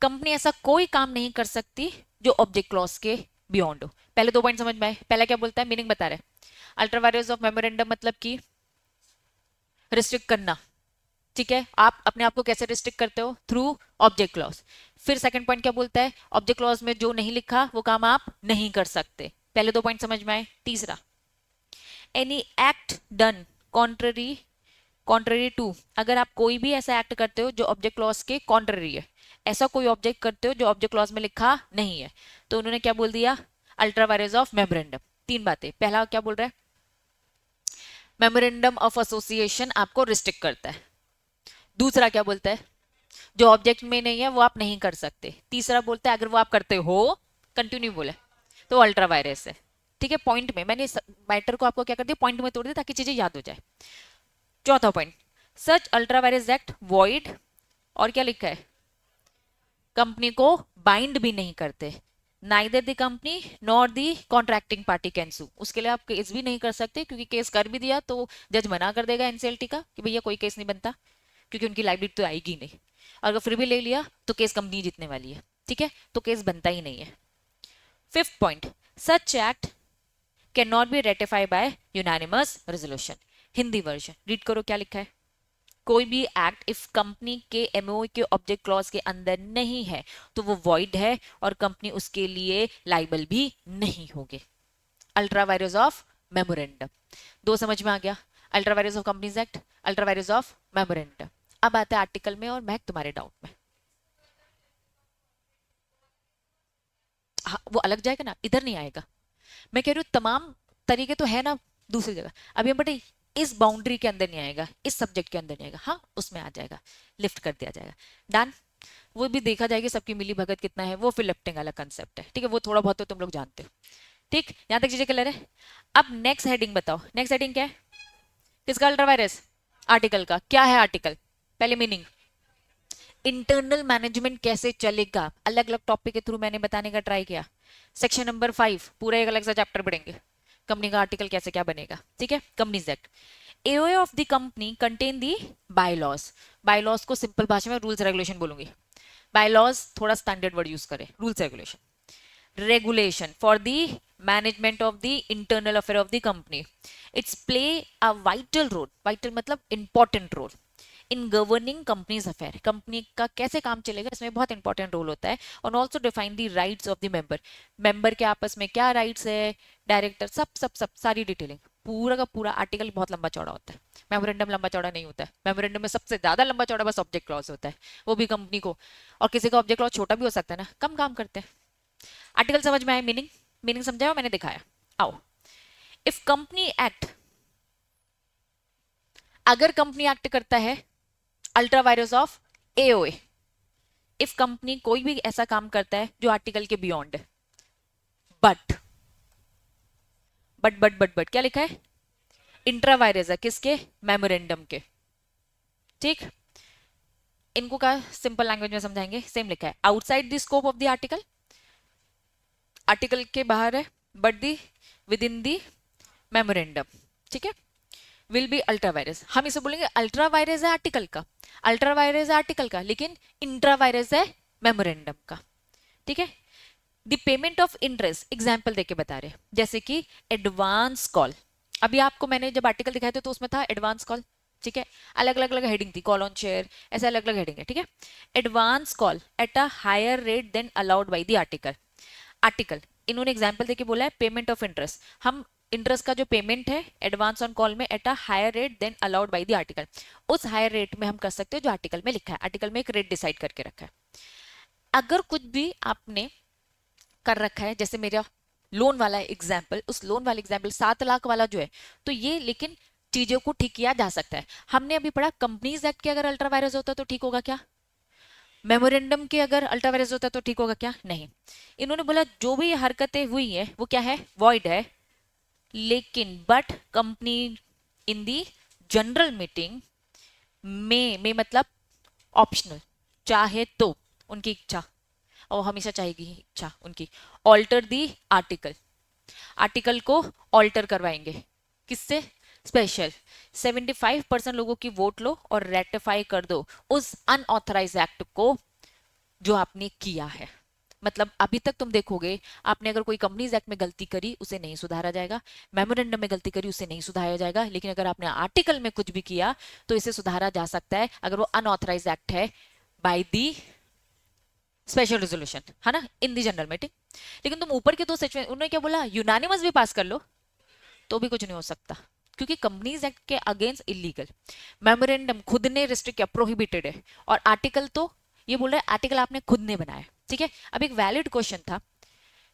कंपनी ऐसा कोई काम नहीं कर सकती जो ऑब्जेक्ट क्लॉज के बियॉन्ड हो। पहले 2 पॉइंट समझ में आए। पहला क्या बोलता है, मीनिंग बता रहे, अल्ट्रावायरस ऑफ मेमोरेंडम मतलब कि रिस्ट्रिक्ट करना, ठीक है। आप अपने आप को कैसे रिस्ट्रिक्ट करते हो, थ्रू ऑब्जेक्ट क्लॉज। फिर सेकंड पॉइंट क्या बोलता है, ऑब्जेक्ट क्लॉज में जो नहीं लिखा वो काम आप नहीं कर सकते। पहले 2 पॉइंट समझ में आए। तीसरा, any act done contrary to, अगर आप कोई भी ऐसा एक्ट करते हो जो ऑब्जेक्ट क्लॉज के कॉन्ट्ररी है, ऐसा कोई ऑब्जेक्ट करते हो जो ऑब्जेक्ट क्लॉज में लिखा नहीं है, तो उन्होंने क्या बोल दिया, अल्ट्रावायरस ऑफ मेमोरेंडम। 3 बातें। पहला क्या बोल रहा है, मेमोरेंडम ऑफ एसोसिएशन आपको रिस्ट्रिक्ट करता है। दूसरा क्या बोलता है, जो ऑब्जेक्ट में नहीं है वो आप नहीं कर सकते। तीसरा बोलता है अगर वो आप करते हो, कंटिन्यू बोले, तो अल्ट्रावायरस है। ठीक है, पॉइंट में मैंने मैटर को आपको क्या कर दिया, पॉइंट में तोड़ दिया ताकि चीजें याद हो जाए। चौथा पॉइंट, सच अल्ट्रावायरस एक्ट वॉइड, और क्या लिखा है, कंपनी को बाइंड भी नहीं करते, neither the company nor the contracting party can sue. उसके लिए आप केस भी नहीं कर सकते, क्योंकि केस कर भी दिया तो जज मना कर देगा एनसीएलटी का कि भैया कोई केस नहीं बनता, क्योंकि उनकी लाइबिलिटी तो आएगी नहीं। और अगर फिर भी ले लिया तो केस कंपनी जीतने वाली है, ठीक है, तो केस बनता ही नहीं है। Fifth point, such act can not be ratified by unanimous resolution. Hindi version read करो क्या लिखा है, कोई भी एक्ट इफ कंपनी के एमओ के ऑब्जेक्ट क्लॉज के अंदर नहीं है तो वो वॉइड है और कंपनी उसके लिए लाइबल भी नहीं होगी। अल्ट्रावायरस ऑफ मेमोरेंडम, 2 समझ में आ गया, ultra vires of companies act, ultra vires of memorandum. अब आते हैं आर्टिकल में, और मैं तुम्हारे डाउट में, हाँ वो अलग जाएगा ना, इधर नहीं आएगा। मैं कह रही हूँ तमाम तरीके तो है ना दूसरी जगह, अभी हम बटे इस बाउंड्री के अंदर नहीं आएगा, इस सब्जेक्ट के अंदर नहीं आएगा, हाँ उसमें आ जाएगा, लिफ्ट कर दिया जाएगा। डन, वो भी देखा जाएगी सबकी मिली भगत कितना है, वो फिर लिफ्टिंग वाला कंसेप्ट है, ठीक है, वो थोड़ा बहुत तो तुम लोग जानते हो। ठीक, यहां तक चीजें क्लियर है। अब नेक्स्ट हेडिंग बताओ, नेक्स्ट हेडिंग क्या है, किसका अल्ट्रावायरस, आर्टिकल का। क्या है आर्टिकल, पहले मीनिंग, इंटरनल मैनेजमेंट कैसे चलेगा, अलग अलग टॉपिक के थ्रू मैंने बताने का ट्राई किया। सेक्शन नंबर 5 पूरा एक अलग सा चैप्टर पढ़ेंगे, कंपनी का आर्टिकल कैसे क्या बनेगा, ठीक है। Companies act, AOA of the company contain the bylaws, bylaws को सिंपल भाषा में रूल्स रेगुलेशन बोलूंगी, बायलॉज थोड़ा स्टैंडर्ड वर्ड यूज करें, rules regulation, regulation for the management of the internal affair of the company, its play a vital role, vital मतलब important role, in governing companies affair, company का कैसे काम चलेगा इसमें बहुत इंपॉर्टेंट रोल होता है। और also define the rights of the member, member के आपस में क्या राइट्स है, डायरेक्टर, सब सब सब सारी डिटेलिंग, पूरा का पूरा आर्टिकल बहुत लंबा चौड़ा होता है। मेमोरेंडम लंबा चौड़ा नहीं होता है, मेमोरेंडम में सबसे ज्यादा लंबा चौड़ा बस ऑब्जेक्ट क्लॉज होता है, वो भी कंपनी को, और किसी का ऑब्जेक्ट क्लॉज छोटा भी हो सकता है ना, कम काम करते हैं। आर्टिकल समझ में आया, मीनिंग, मीनिंग समझाया मैंने दिखाया। आओ, इफ कंपनी एक्ट, अगर कंपनी एक्ट करता है, ultra vires of AOA, if company कोई भी ऐसा काम करता है जो आर्टिकल के बियॉन्ड है, बट बट क्या लिखा है, इंट्रावायरस है किसके, मेमोरेंडम के, ठीक। इनको का सिंपल लैंग्वेज में समझाएंगे, सेम लिखा है, outside the scope of the article, article के बाहर है, but the with in the memorandum, ठीक है, विल बी अल्ट्रावायरस। हम इसे बोलेंगे अल्ट्रावायरस है आर्टिकल का, अल्ट्रावायरस है आर्टिकल का, लेकिन इंट्रावायरस है मेमोरेंडम का, ठीक है। The payment of interest example देके बता रहे, जैसे कि एडवांस कॉल, अभी आपको मैंने जब आर्टिकल दिखाया था तो उसमें था एडवांस कॉल, ठीक है, अलग अलग अलग हेडिंग थी, कॉल ऑन शेयर, ऐसे अलग अलग हेडिंग है, ठीक है। Advance call at a higher rate than allowed by the article, article इन्होंने एग्जाम्पल देके बोला है पेमेंट ऑफ इंटरेस्ट, हम इंटरेस्ट का जो पेमेंट है एडवांस ऑन कॉल में at a higher rate than allowed by the article, उस हायर रेट में हम कर सकते हैं जो आर्टिकल में लिखा है, आर्टिकल में एक रेट डिसाइड करके रखा है। अगर कुछ भी आपने कर रखा है, जैसे मेरा लोन वाला एग्जाम्पल, उस लोन वाला एग्जाम्पल 7 लाख वाला जो है, तो ये लेकिन चीजों को ठीक किया जा सकता है। हमने अभी पढ़ा कंपनीज एक्ट के अगर अल्ट्रावायरस होता तो ठीक होगा क्या, मेमोरेंडम के अगर अल्ट्रावायरस होता तो ठीक होगा क्या, नहीं। इन्होंने बोला जो भी हरकतें हुई है वो क्या है, वॉइड है, लेकिन but company in the general meeting मे मतलब ऑप्शनल, चाहे तो, उनकी इच्छा, और हमेशा चाहेगी इच्छा उनकी। ऑल्टर दी आर्टिकल, आर्टिकल को ऑल्टर करवाएंगे, किससे? स्पेशल। 75% लोगों की वोट लो और रेटिफाई कर दो उस अनऑथराइज एक्ट को जो आपने किया है। मतलब अभी तक तुम देखोगे, आपने अगर कोई कंपनीज एक्ट में गलती करी उसे नहीं सुधारा जाएगा, मेमोरेंडम में गलती करी उसे नहीं सुधारा जाएगा, लेकिन अगर आपने आर्टिकल में कुछ भी किया तो इसे सुधारा जा सकता है अगर वो अनऑथराइज एक्ट है बाय दी स्पेशल रेजोल्यूशन, है ना, इन दी जनरल मीटिंग। लेकिन तुम ऊपर के दो सिचुएशन, उन्होंने क्या बोला, यूनानिमस भी पास कर लो तो भी कुछ नहीं हो सकता, क्योंकि कंपनीज एक्ट के अगेंस्ट इलीगल। मेमोरेंडम खुद ने रिस्ट्रिक्ट किया, प्रोहिबिटेड है, और आर्टिकल तो ये बोल रहे हैं आर्टिकल आपने खुद ने बनाया। ठीक है, अब एक वैलिड क्वेश्चन था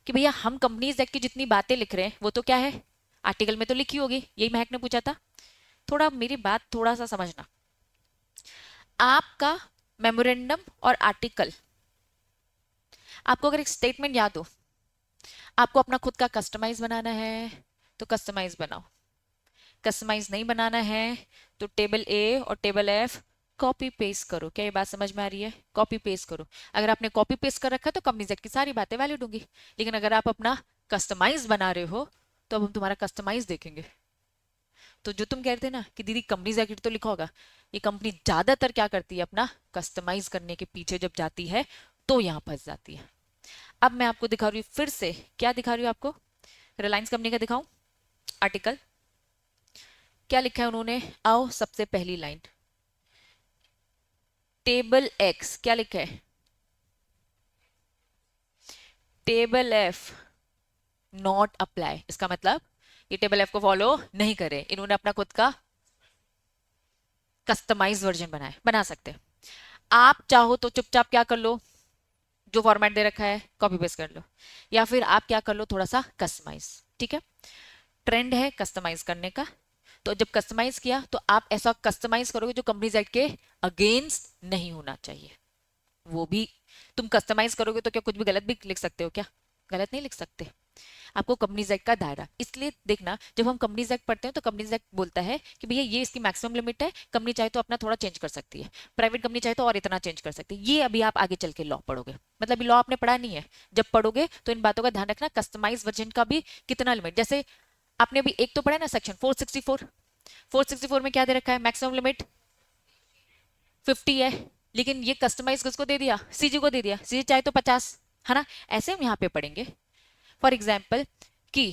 कि भैया हम कंपनीज एक्ट की जितनी बातें लिख रहे हैं वो तो क्या है, आर्टिकल में तो लिखी होगी, यही महक ने पूछा था। थोड़ा मेरी बात थोड़ा सा समझना, आपका मेमोरेंडम और आर्टिकल, आपको अगर एक स्टेटमेंट याद हो, आपको अपना खुद का कस्टमाइज बनाना है तो कस्टमाइज बनाओ, कस्टमाइज नहीं बनाना है तो टेबल ए और टेबल एफ कॉपी पेस्ट करो। क्या ये बात समझ में आ रही है? कॉपी पेस्ट करो। अगर आपने कॉपी पेस्ट कर रखा है तो कंपनीज एक्ट की सारी बातें वैलिड होंगी, लेकिन अगर आप अपना कस्टमाइज बना रहे हो तो अब हम तुम्हारा कस्टमाइज देखेंगे। तो जो तुम कह रहे थे ना कि दीदी कंपनीज एक्ट तो लिखा होगा, ये कंपनी ज्यादातर क्या करती है, अपना कस्टमाइज करने के पीछे जब जाती है तो यहां फंस जाती है। अब मैं आपको दिखा रही हूँ फिर से, क्या दिखा रही हूँ आपको, रिलायंस कंपनी का दिखाऊं आर्टिकल, क्या लिखा है उन्होंने, आओ सबसे पहली लाइन, टेबल एक्स क्या लिखा है, टेबल एफ नॉट अप्लाई, इसका मतलब ये टेबल एफ को फॉलो नहीं करे, इन्होंने अपना खुद का कस्टमाइज वर्जन बनाया, बना सकते हैं। आप चाहो तो चुपचाप क्या कर लो, जो फॉर्मेट दे रखा है कॉपी पेस्ट कर लो, या फिर आप क्या कर लो, थोड़ा सा कस्टमाइज। ठीक है, ट्रेंड है कस्टमाइज करने का, तो जब कस्टमाइज किया तो आप ऐसा कस्टमाइज करोगे जो कंपनीज एक्ट के अगेंस्ट नहीं होना चाहिए। वो भी तुम कस्टमाइज करोगे तो क्या कुछ भी गलत भी लिख सकते हो क्या? गलत नहीं लिख सकते। आपको कंपनीज एक्ट का दायरा, इसलिए देखना जब हम कंपनीज एक्ट पढ़ते हैं तो कंपनीज एक्ट बोलता है कि भैया ये इसकी मैक्सिमम लिमिट है, कंपनी चाहे तो अपना थोड़ा चेंज कर सकती है, प्राइवेट कंपनी चाहे तो और इतना चेंज कर सकती है। ये अभी आप आगे चल के लॉ पढ़ोगे, मतलब लॉ आपने पढ़ा नहीं है, जब पढ़ोगे तो इन बातों का ध्यान रखना, कस्टमाइज वर्जन का भी कितना लिमिट, जैसे आपने अभी एक तो पढ़ा है ना सेक्शन 464, 464 में क्या दे रखा है, मैक्सिमम लिमिट 50 है, लेकिन ये कस्टमाइज किसको दे दिया, सीजी को दे दिया, सीजी चाहे तो 50, है ना। ऐसे हम यहाँ पे पढ़ेंगे फॉर एग्जाम्पल कि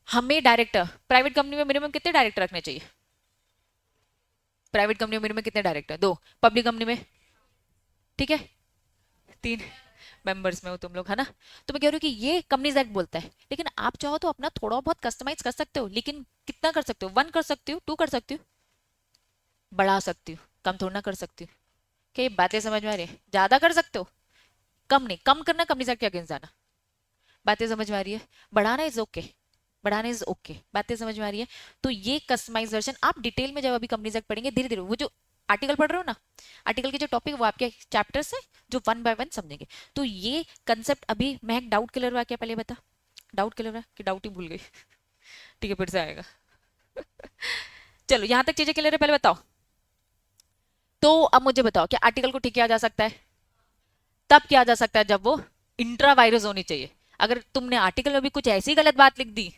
हमें डायरेक्टर, प्राइवेट कंपनी में मिनिमम कितने डायरेक्टर रखने चाहिए, प्राइवेट कंपनी में मिनिमम कितने डायरेक्टर, दो, पब्लिक कंपनी में, ठीक है, तीन मेंबर्स में हो तुम लोग, है ना। तो मैं कह रही हूँ कि ये कंपनीज एक्ट बोलता है, लेकिन आप चाहो तो अपना थोड़ा बहुत कस्टमाइज कर सकते हो, लेकिन कितना कर सकते हो, 1 कर सकते हो, 2 कर सकते हो, बढ़ा सकती हो, कम थोड़ा ना कर सकती हो। क्या ये बातें समझ में आ रही है? ज्यादा कर सकते हो, कम नहीं, कम करना कंपनीज एक्ट के अगेंस्ट जाना। बातें समझ में आ रही है? बढ़ाना इज ओके, बढ़ाने इज ओके, बातें समझ में आ रही है? तो ये कस्टमाइज वर्जन आप डिटेल में जब अभी कंपनीज एक्ट पढ़ेंगे धीरे धीरे, वो जो आर्टिकल पढ़ रहे हो ना, आर्टिकल के जो टॉपिक वो आपके चैप्टर से जो 1 बाय 1 समझेंगे। तो ये कंसेप्ट अभी मैं एक डाउट क्लियर हुआ क्या, पहले बता, डाउट क्लियर हुआ कि डाउट ही भूल गई? ठीक है, फिर से आएगा। चलो यहां तक चीजें क्लियर है, पहले बताओ। तो अब मुझे बताओ क्या आर्टिकल को ठीक किया जा सकता है? तब किया जा सकता है जब वो इंट्रा वायरस होनी चाहिए। अगर तुमने आर्टिकल में भी कुछ ऐसी गलत बात लिख दी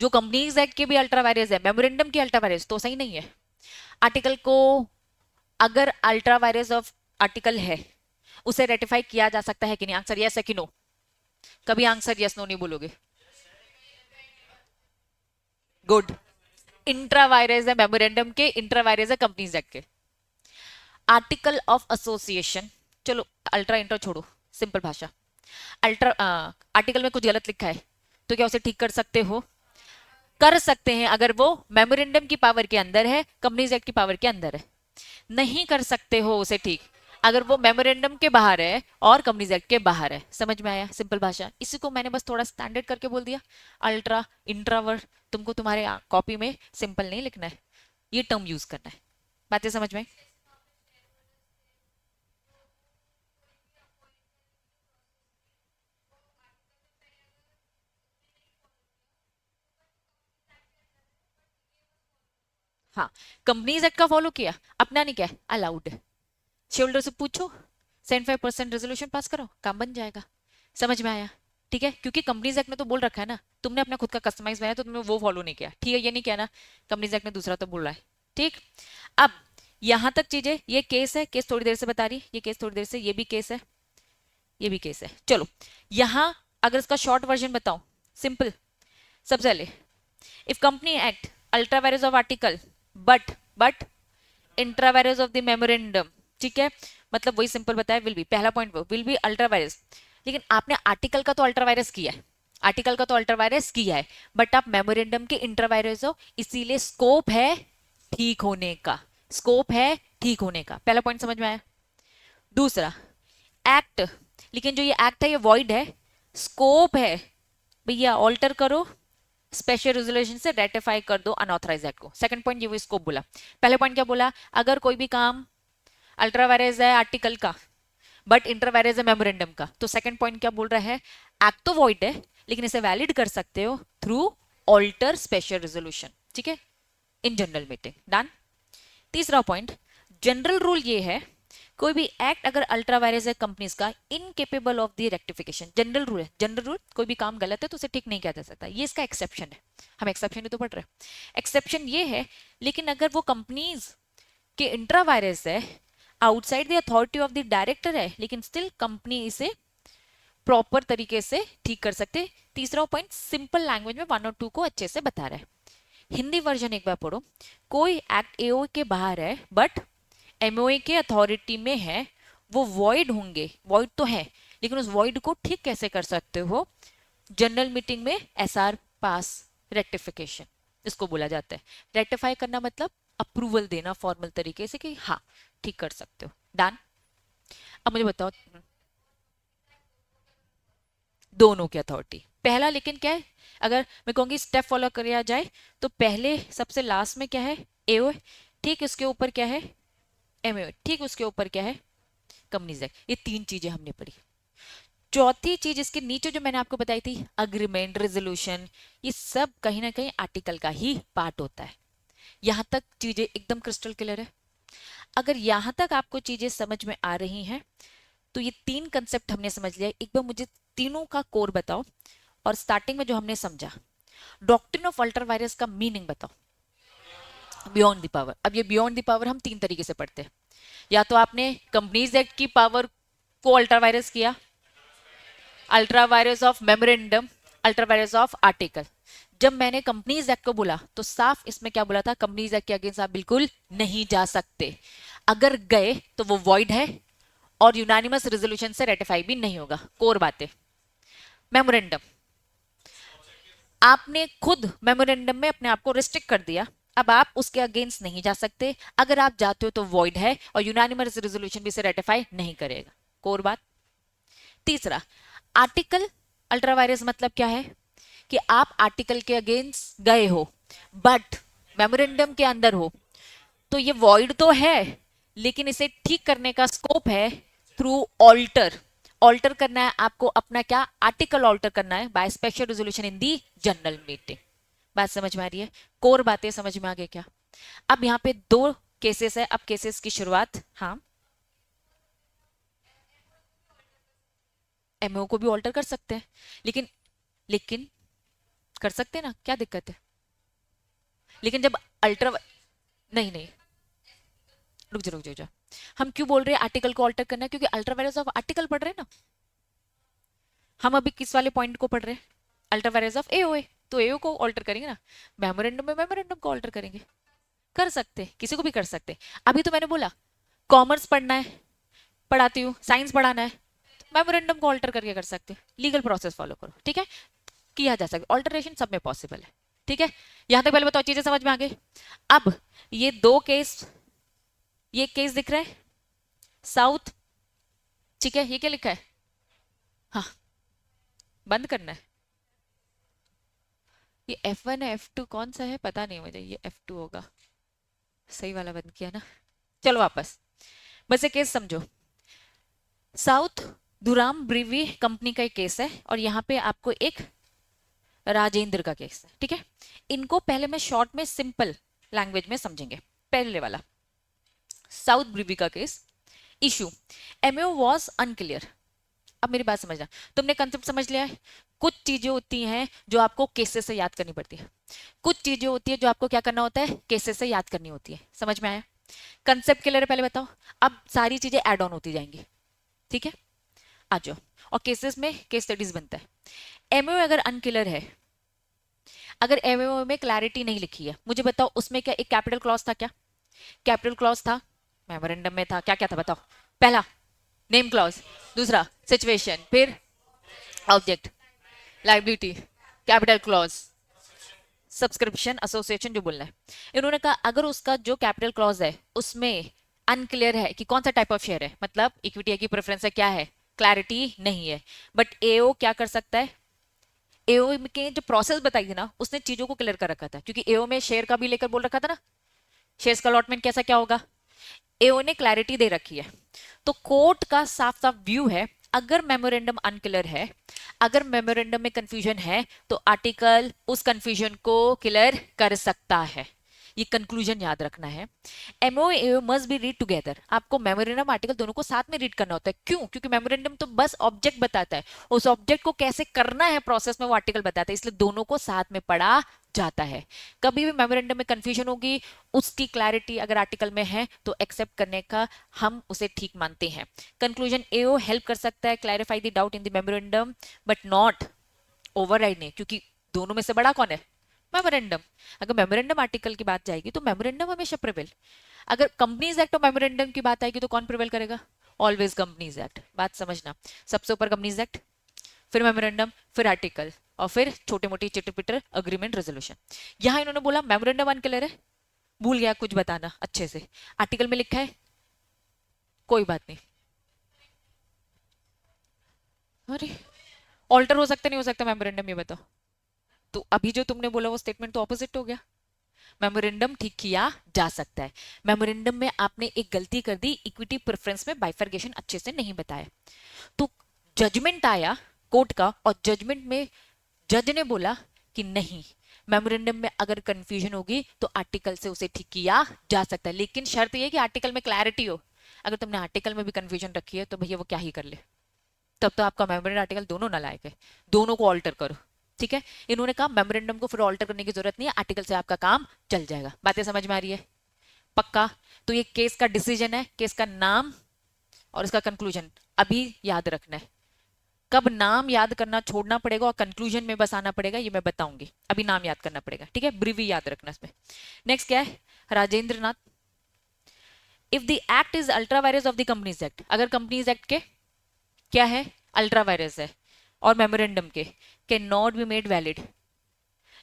जो कंपनीज एक्ट के भी अल्ट्रा वायरस है, मेमोरेंडम की अल्ट्रा वायरस, तो सही नहीं है। आर्टिकल को, अगर अल्ट्रा वायरस ऑफ आर्टिकल है, उसे रेटिफाई किया जा सकता है कि नहीं? आंसर यस है कि नो? कभी आंसर यस नो नहीं बोलोगे। गुड, इंट्रा वायरस है मेमोरेंडम के, इंट्रा वायरस है कंपनीज एक्ट के। आर्टिकल ऑफ एसोसिएशन, चलो अल्ट्रा इंट्रा छोड़ो, सिंपल भाषा, अल्ट्रा आर्टिकल में कुछ गलत लिखा है तो क्या उसे ठीक कर सकते हो? कर सकते हैं, अगर वो मेमोरेंडम की पावर के अंदर है, कंपनीज एक्ट की पावर के अंदर है। नहीं कर सकते हो उसे ठीक अगर वो मेमोरेंडम के बाहर है और कंपनीज एक्ट के बाहर है। समझ में आया? सिंपल भाषा, इसी को मैंने बस थोड़ा स्टैंडर्ड करके बोल दिया। अल्ट्रा इंट्रावर्ट तुमको तुम्हारे कॉपी में सिंपल नहीं लिखना है, ये टर्म यूज करना है। बातें समझ में? हाँ, कंपनीज एक्ट का फॉलो किया, अपना नहीं क्या अलाउड है। शेयर होल्डर से पूछो, 75% रेजोल्यूशन पास करो, काम बन जाएगा। समझ में आया? ठीक है, क्योंकि कंपनीज एक्ट ने तो बोल रखा है ना, तुमने अपना खुद का कस्टमाइज बनाया तो तुमने वो फॉलो नहीं किया, ठीक है, ये नहीं किया ना, कंपनीज एक्ट ने दूसरा तो बोल रहा है। ठीक, अब यहां तक चीजें, ये केस है, केस थोड़ी देर से बता रही, ये केस थोड़ी देर से, ये भी केस है, ये भी केस है। चलो यहां अगर इसका शॉर्ट वर्जन बताऊं, सिंपल, सबसे पहले if company act ultra vires of article but intra vires of the memorandum, ठीक है, मतलब वही सिंपल बताया, विल बी, पहला point will be ultra vires, लेकिन आपने आर्टिकल का तो अल्ट्रा वायरस किया है, आर्टिकल का तो अल्ट्रा वायरस किया है, बट आप मेमोरेंडम के इंट्रा वायरस हो, इसीलिए स्कोप है ठीक होने का, स्कोप है ठीक होने का, पहला पॉइंट समझ में आया। दूसरा, एक्ट, लेकिन जो ये एक्ट है ये वॉइड है, स्कोप है भैया ऑल्टर करो, स्पेशल रेजोल्यूशन से रेटिफाई कर दो अनऑथराइज एक्ट को। सेकंड पॉइंट ये वो स्कोप बोला। पहले पॉइंट क्या बोला, अगर कोई भी काम अल्ट्रा वायरस है आर्टिकल का बट इंटर वायरस है मेमोरेंडम का, तो सेकंड पॉइंट क्या बोल रहा है, एक्ट तो वॉइड है लेकिन इसे वैलिड कर सकते हो थ्रू ऑल्टर स्पेशल रेजोल्यूशन, ठीक है, इन जनरल मीटिंग, डन। तीसरा पॉइंट, जनरल रूल ये है, कोई भी एक्ट अगर अल्ट्रा वायरस है कंपनीज का, incapable of the rectification, general rule है, जनरल रूल, कोई भी काम गलत है तो उसे ठीक नहीं किया जा सकता, ये इसका एक्सेप्शन है, हम एक्सेप्शन ही तो पढ़ रहे हैं, एक्सेप्शन ये है, लेकिन अगर वो कंपनीज के इंट्रा वायरस है, outside the authority of the director है, लेकिन स्टिल कंपनी इसे प्रॉपर तरीके से ठीक कर सकते। तीसरा पॉइंट सिंपल लैंग्वेज में 1 और 2 को अच्छे से बता रहा है, हिंदी वर्जन एक बार पढ़ो, कोई एक्ट एओ के बाहर है बट एमओए के अथॉरिटी में है, वो वॉइड होंगे, वॉइड तो है लेकिन उस वॉइड को ठीक कैसे कर सकते हो, जनरल मीटिंग में एसआर पास रेक्टिफिकेशन, इसको बोला जाता है। रेक्टिफाई करना मतलब अप्रूवल देना फॉर्मल तरीके से कि हाँ ठीक कर सकते हो, डन। अब मुझे बताओ, दोनों की अथॉरिटी, पहला लेकिन क्या है, अगर मैं कहूंगी स्टेप फॉलो किया जाए तो पहले सबसे लास्ट में क्या है, एओ, ठीक, उसके ऊपर क्या है, एमओ, ठीक, उसके ऊपर क्या है, कंपनीज एक्ट, ये तीन चीजें हमने पढ़ी। चौथी चीज इसके नीचे जो मैंने आपको बताई थी, अग्रीमेंट, रेजोल्यूशन, ये सब कहीं ना कहीं आर्टिकल का ही पार्ट होता है। यहां तक चीजें एकदम क्रिस्टल क्लियर है? अगर यहां तक आपको चीजें समझ में आ रही हैं तो ये तीन कंसेप्ट हमने समझ लिया, एक बार मुझे तीनों का कोर बताओ, और स्टार्टिंग में जो हमने समझा डॉक्ट्रिन ऑफ अल्ट्रा वायरस का मीनिंग बताओ, बियॉन्ड द पावर। अब ये बियॉन्ड द पावर हम तीन तरीके से पढ़ते हैं, या तो आपने कंपनीज एक्ट की पावर को अल्ट्रा वायरस किया, ultra vires of memorandum, ultra vires of article. जब मैंने कंपनीज एक्ट को बोला तो साफ इसमें क्या बोला था, कंपनीज एक्ट के अगेंस्ट आप बिल्कुल नहीं जा सकते, अगर गए तो वो वॉइड है और यूनानिमस रेजोल्यूशन से रेटिफाई भी नहीं होगा। कोर बातें, मेमोरेंडम, आपने खुद मेमोरेंडम में अपने आप को रिस्ट्रिक्ट कर दिया, अब आप उसके अगेंस्ट नहीं जा सकते, अगर आप जाते हो तो वॉइड है और यूनानिमस रेजोल्यूशन भी से रेटिफाई नहीं करेगा, कोर बात। तीसरा, आर्टिकल अल्ट्रा वायरस मतलब क्या है कि आप आर्टिकल के अगेंस्ट गए हो बट मेमोरेंडम के अंदर हो, तो ये वॉइड तो है लेकिन इसे ठीक करने का स्कोप है थ्रू ऑल्टर, ऑल्टर करना है आपको, अपना क्या आर्टिकल ऑल्टर करना है by special resolution in the general meeting. बात समझ में आ रही है? कोर बातें समझ में आ गई क्या? अब यहाँ पे दो केसेस है, अब केसेस की शुरुआत, हाँ, एमओ को भी ऑल्टर कर सकते हैं, लेकिन लेकिन कर सकते हैं ना, क्या दिक्कत है? लेकिन जब अल्ट्रा, नहीं नहीं, रुक जा, हम क्यों बोल रहे हैं आर्टिकल को ऑल्टर करना है, क्योंकि अल्ट्रा वायरस ऑफ आर्टिकल पढ़ रहे हैं ना, हम अभी किस वाले पॉइंट को पढ़ रहे हैं, अल्ट्रा वायरस ऑफ एओए, तो एओ को ऑल्टर करेंगे ना, मेमोरेंडम में मेमोरेंडम को ऑल्टर करेंगे, कर सकते, किसी को भी कर सकते। अभी तो मैंने बोला कॉमर्स पढ़ना है, पढ़ाती हूँ, साइंस पढ़ाना है, मेमोरेंडम को ऑल्टर करके कर सकते, लीगल प्रोसेस फॉलो करो, ठीक है, किया जा सकता, ऑल्टरेशन सब में पॉसिबल है, ठीक है। यहां तक पहले बताओ चीजें समझ में आ गई। अब ये दो केस, ये केस दिख रहा है साउथ, ठीक है, ये क्या लिखा है, हाँ, बंद करना है, ये F1 है, F2 कौन सा है पता नहीं मुझे, ये F2 होगा, सही वाला बंद किया ना, चलो वापस, बस ये केस समझो, साउथ दुराम ब्रीवी कंपनी का एक केस है और यहाँ पे आपको एक राजेंद्र का केस है, ठीक है। इनको पहले मैं शॉर्ट में सिंपल लैंग्वेज में समझेंगे। पहले वाला साउथ ब्रिवी का case, issue MO was unclear. अब मेरी बात समझना, तुमने कंसेप्ट समझ लिया है। कुछ चीजें होती हैं जो आपको केसेस से याद करनी पड़ती है, कुछ चीजें होती है जो आपको क्या करना होता है, केसेस से याद करनी होती है। समझ में आया? कंसेप्ट क्लियर है? पहले बताओ। अब सारी चीजें एड ऑन होती जाएंगी, ठीक है? आ जाओ। और केसेस में केस स्टडीज बनता है। एमओ अगर अनक्लियर है, अगर एमओ में क्लैरिटी नहीं लिखी है, मुझे बताओ उसमें क्या एक कैपिटल क्लॉज था? क्या कैपिटल क्लॉज था? मेमोरेंडम में था, क्या क्या था बताओ? पहला नेम क्लॉज, दूसरा सिचुएशन, फिर object, liability, capital clause, subscription, association जो बोलना है। इन्होंने कहा अगर उसका जो कैपिटल क्लॉज है उसमें अनक्लियर है कि कौन सा टाइप ऑफ शेयर है, मतलब इक्विटी है कि प्रेफरेंस है, क्या है, क्लैरिटी नहीं है, बट एओ क्या कर सकता है? एओ के जो प्रोसेस बताई थी ना, उसने चीजों को क्लियर कर रखा था, क्योंकि एओ में शेयर का भी लेकर बोल रखा था ना, शेयर्स का अलॉटमेंट कैसा क्या होगा, एओ ने क्लैरिटी दे रखी है। तो कोर्ट का साफ साफ व्यू है, अगर मेमोरेंडम अनक्लियर है, अगर मेमोरेंडम में कंफ्यूजन है, तो आर्टिकल उस कंफ्यूजन को क्लियर कर सकता है। ये कंक्लूजन याद रखना है। MO AO must be read together. आपको मेमोरेंडम आर्टिकल दोनों को साथ में रीड करना होता है। क्यों? क्योंकि मेमोरेंडम तो बस ऑब्जेक्ट बताता है, उस ऑब्जेक्ट को कैसे करना है प्रोसेस में वो आर्टिकल बताता है, इसलिए दोनों को साथ में पढ़ा जाता है। कभी भी मेमोरेंडम में कंफ्यूजन होगी, उसकी क्लैरिटी अगर आर्टिकल में है तो एक्सेप्ट करने का हम उसे ठीक मानते हैं। कंक्लूजन एओ हेल्प कर सकता है clarify the doubt in the memorandum but not override नहीं, क्योंकि दोनों में से बड़ा कौन है? मेमोरेंडम। अगर मेमोरेंडम आर्टिकल की बात जाएगी तो मेमोरेंडम हमेशा प्रिवेल। अगर कंपनीज एक्ट और मेमोरेंडम की बात आएगी तो कौन प्रिवेल करेगा? Always companies act. बात समझना, सबसे ऊपर कंपनीज एक्ट, फिर मेमोरेंडम, फिर आर्टिकल, और फिर छोटे मोटे चिटर पिटर अग्रीमेंट रेजोल्यूशन। यहां इन्होंने बोला मेमोरेंडम अनक्लियर है, भूल गया कुछ बताना अच्छे से, आर्टिकल में लिखा है, कोई बात नहीं। अरे ऑल्टर हो सकता नहीं हो सकता मेमोरेंडम, ये बताओ। तो अभी जो तुमने बोला वो स्टेटमेंट तो ऑपोजिट हो गया। मेमोरेंडम ठीक किया जा सकता है। मेमोरेंडम में आपने एक गलती कर दी, इक्विटी प्रेफरेंस में बाइफर्गेशन अच्छे से नहीं बताया, तो जजमेंट आया कोर्ट का, और जजमेंट में जज ने बोला कि नहीं, मेमोरेंडम में अगर कंफ्यूजन होगी तो आर्टिकल से उसे ठीक किया जा सकता है, लेकिन शर्त यह कि आर्टिकल में क्लैरिटी हो। अगर तुमने आर्टिकल में भी कंफ्यूजन रखी है तो भैया वो क्या ही कर ले, तब तो आपका मेमोरेंडम आर्टिकल दोनों नालायक है, दोनों को ऑल्टर करो। ठीक है, इन्होंने कहा मेमोरेंडम को फिर ऑल्टर करने की जरूरत नहीं है, आर्टिकल से आपका काम चल जाएगा। बातें समझ में आ रही है? पक्का? तो ये केस का डिसीजन है, केस का नाम और इसका कंक्लूजन अभी याद रखना है। कब नाम याद करना छोड़ना पड़ेगा और कंक्लूजन में बस आना पड़ेगा, ये मैं बताऊंगी। अभी नाम याद करना पड़ेगा, ठीक है? ब्रीवी याद रखना इसमें। नेक्स्ट क्या है? Rajendra Nath, if the act is ultra vires of the companies act, अगर कंपनीज एक्ट के क्या है, अल्ट्रा वायरस है, और मेमोरेंडम के cannot be made valid.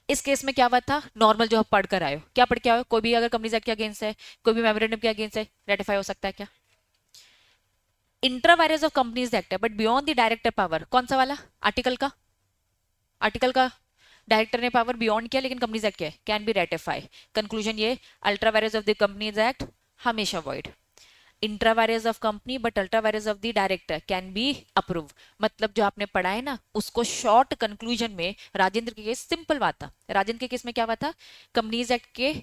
इस केस में क्या हुआ था? नॉर्मल जो आप पढ़ कर आए हो, क्या पढ़ के आए हो? कोई भी अगर कंपनीज एक्ट के अगेंस्ट है, कोई भी मेमोरेंडम के अगेंस्ट है, रेटिफाई हो सकता है क्या? Intra vires of companies act है, but beyond the director power, कौन सा वाला? आर्टिकल का, आर्टिकल का डायरेक्टर ने पावर बियॉन्ड किया, लेकिन कंपनीज एक्ट क्या है? Can be ratify. कंक्लूजन ये, ultra vires of the companies act हमेशा avoid. Intra vires of company but ultra vires of the director can be approve. मतलब जो आपने पढ़ा है ना, उसको शॉर्ट कंक्लूजन में राजेंद्र के केस सिंपल बात था। राजेंद्र के केस में क्या हुआ था? कंपनीज एक्ट के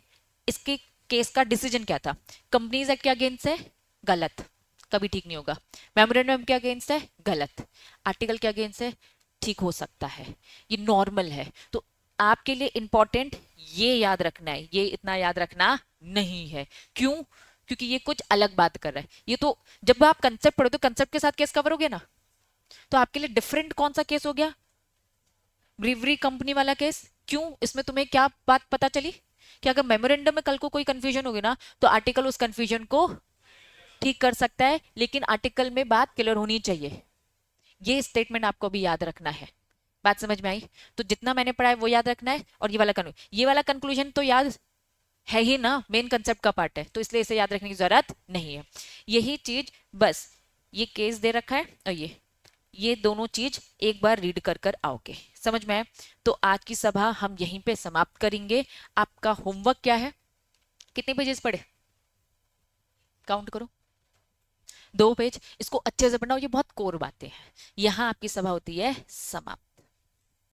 इसके केस का डिसीजन क्या था? कंपनीज एक्ट के अगेंस्ट है, गलत, कभी ठीक नहीं होगा। मेमोरेंडम के अगेंस्ट है, गलत। आर्टिकल के अगेंस्ट है, ठीक हो सकता है, ये नॉर्मल है। तो आपके लिए इंपॉर्टेंट ये याद रखना है, ये इतना याद रखना नहीं है। क्यों? क्योंकि ये कुछ अलग बात कर रहा है। ये तो जब आप कंसेप्ट पढ़ो तो कंसेप्ट के साथ केस कवर हो गया ना, तो आपके लिए डिफरेंट कौन सा केस हो गया? ब्रीवरी कंपनी वाला केस। क्यों? इसमें तुम्हें क्या बात पता चली कि अगर मेमोरेंडम में कल को कोई कंफ्यूजन होगी ना, तो आर्टिकल उस कंफ्यूजन को ठीक कर सकता है, लेकिन आर्टिकल में बात क्लियर होनी चाहिए। ये स्टेटमेंट आपको भी याद रखना है। बात समझ में आई? तो जितना मैंने पढ़ा है वो याद रखना है, और ये वाला कंक्लूजन तो याद है ही ना, मेन कंसेप्ट का पार्ट है, तो इसलिए इसे याद रखने की जरूरत नहीं है। यही चीज बस, ये केस दे रखा है और ये दोनों चीज एक बार रीड कर कर आओगे, समझ में आए? तो आज की सभा हम यहीं पे समाप्त करेंगे। आपका होमवर्क क्या है? कितने पेजेस पढ़े? काउंट करो। 2 पेज। इसको अच्छे से पढ़ना, ये बहुत कोर बातें हैं। यहां आपकी सभा होती है समाप्त।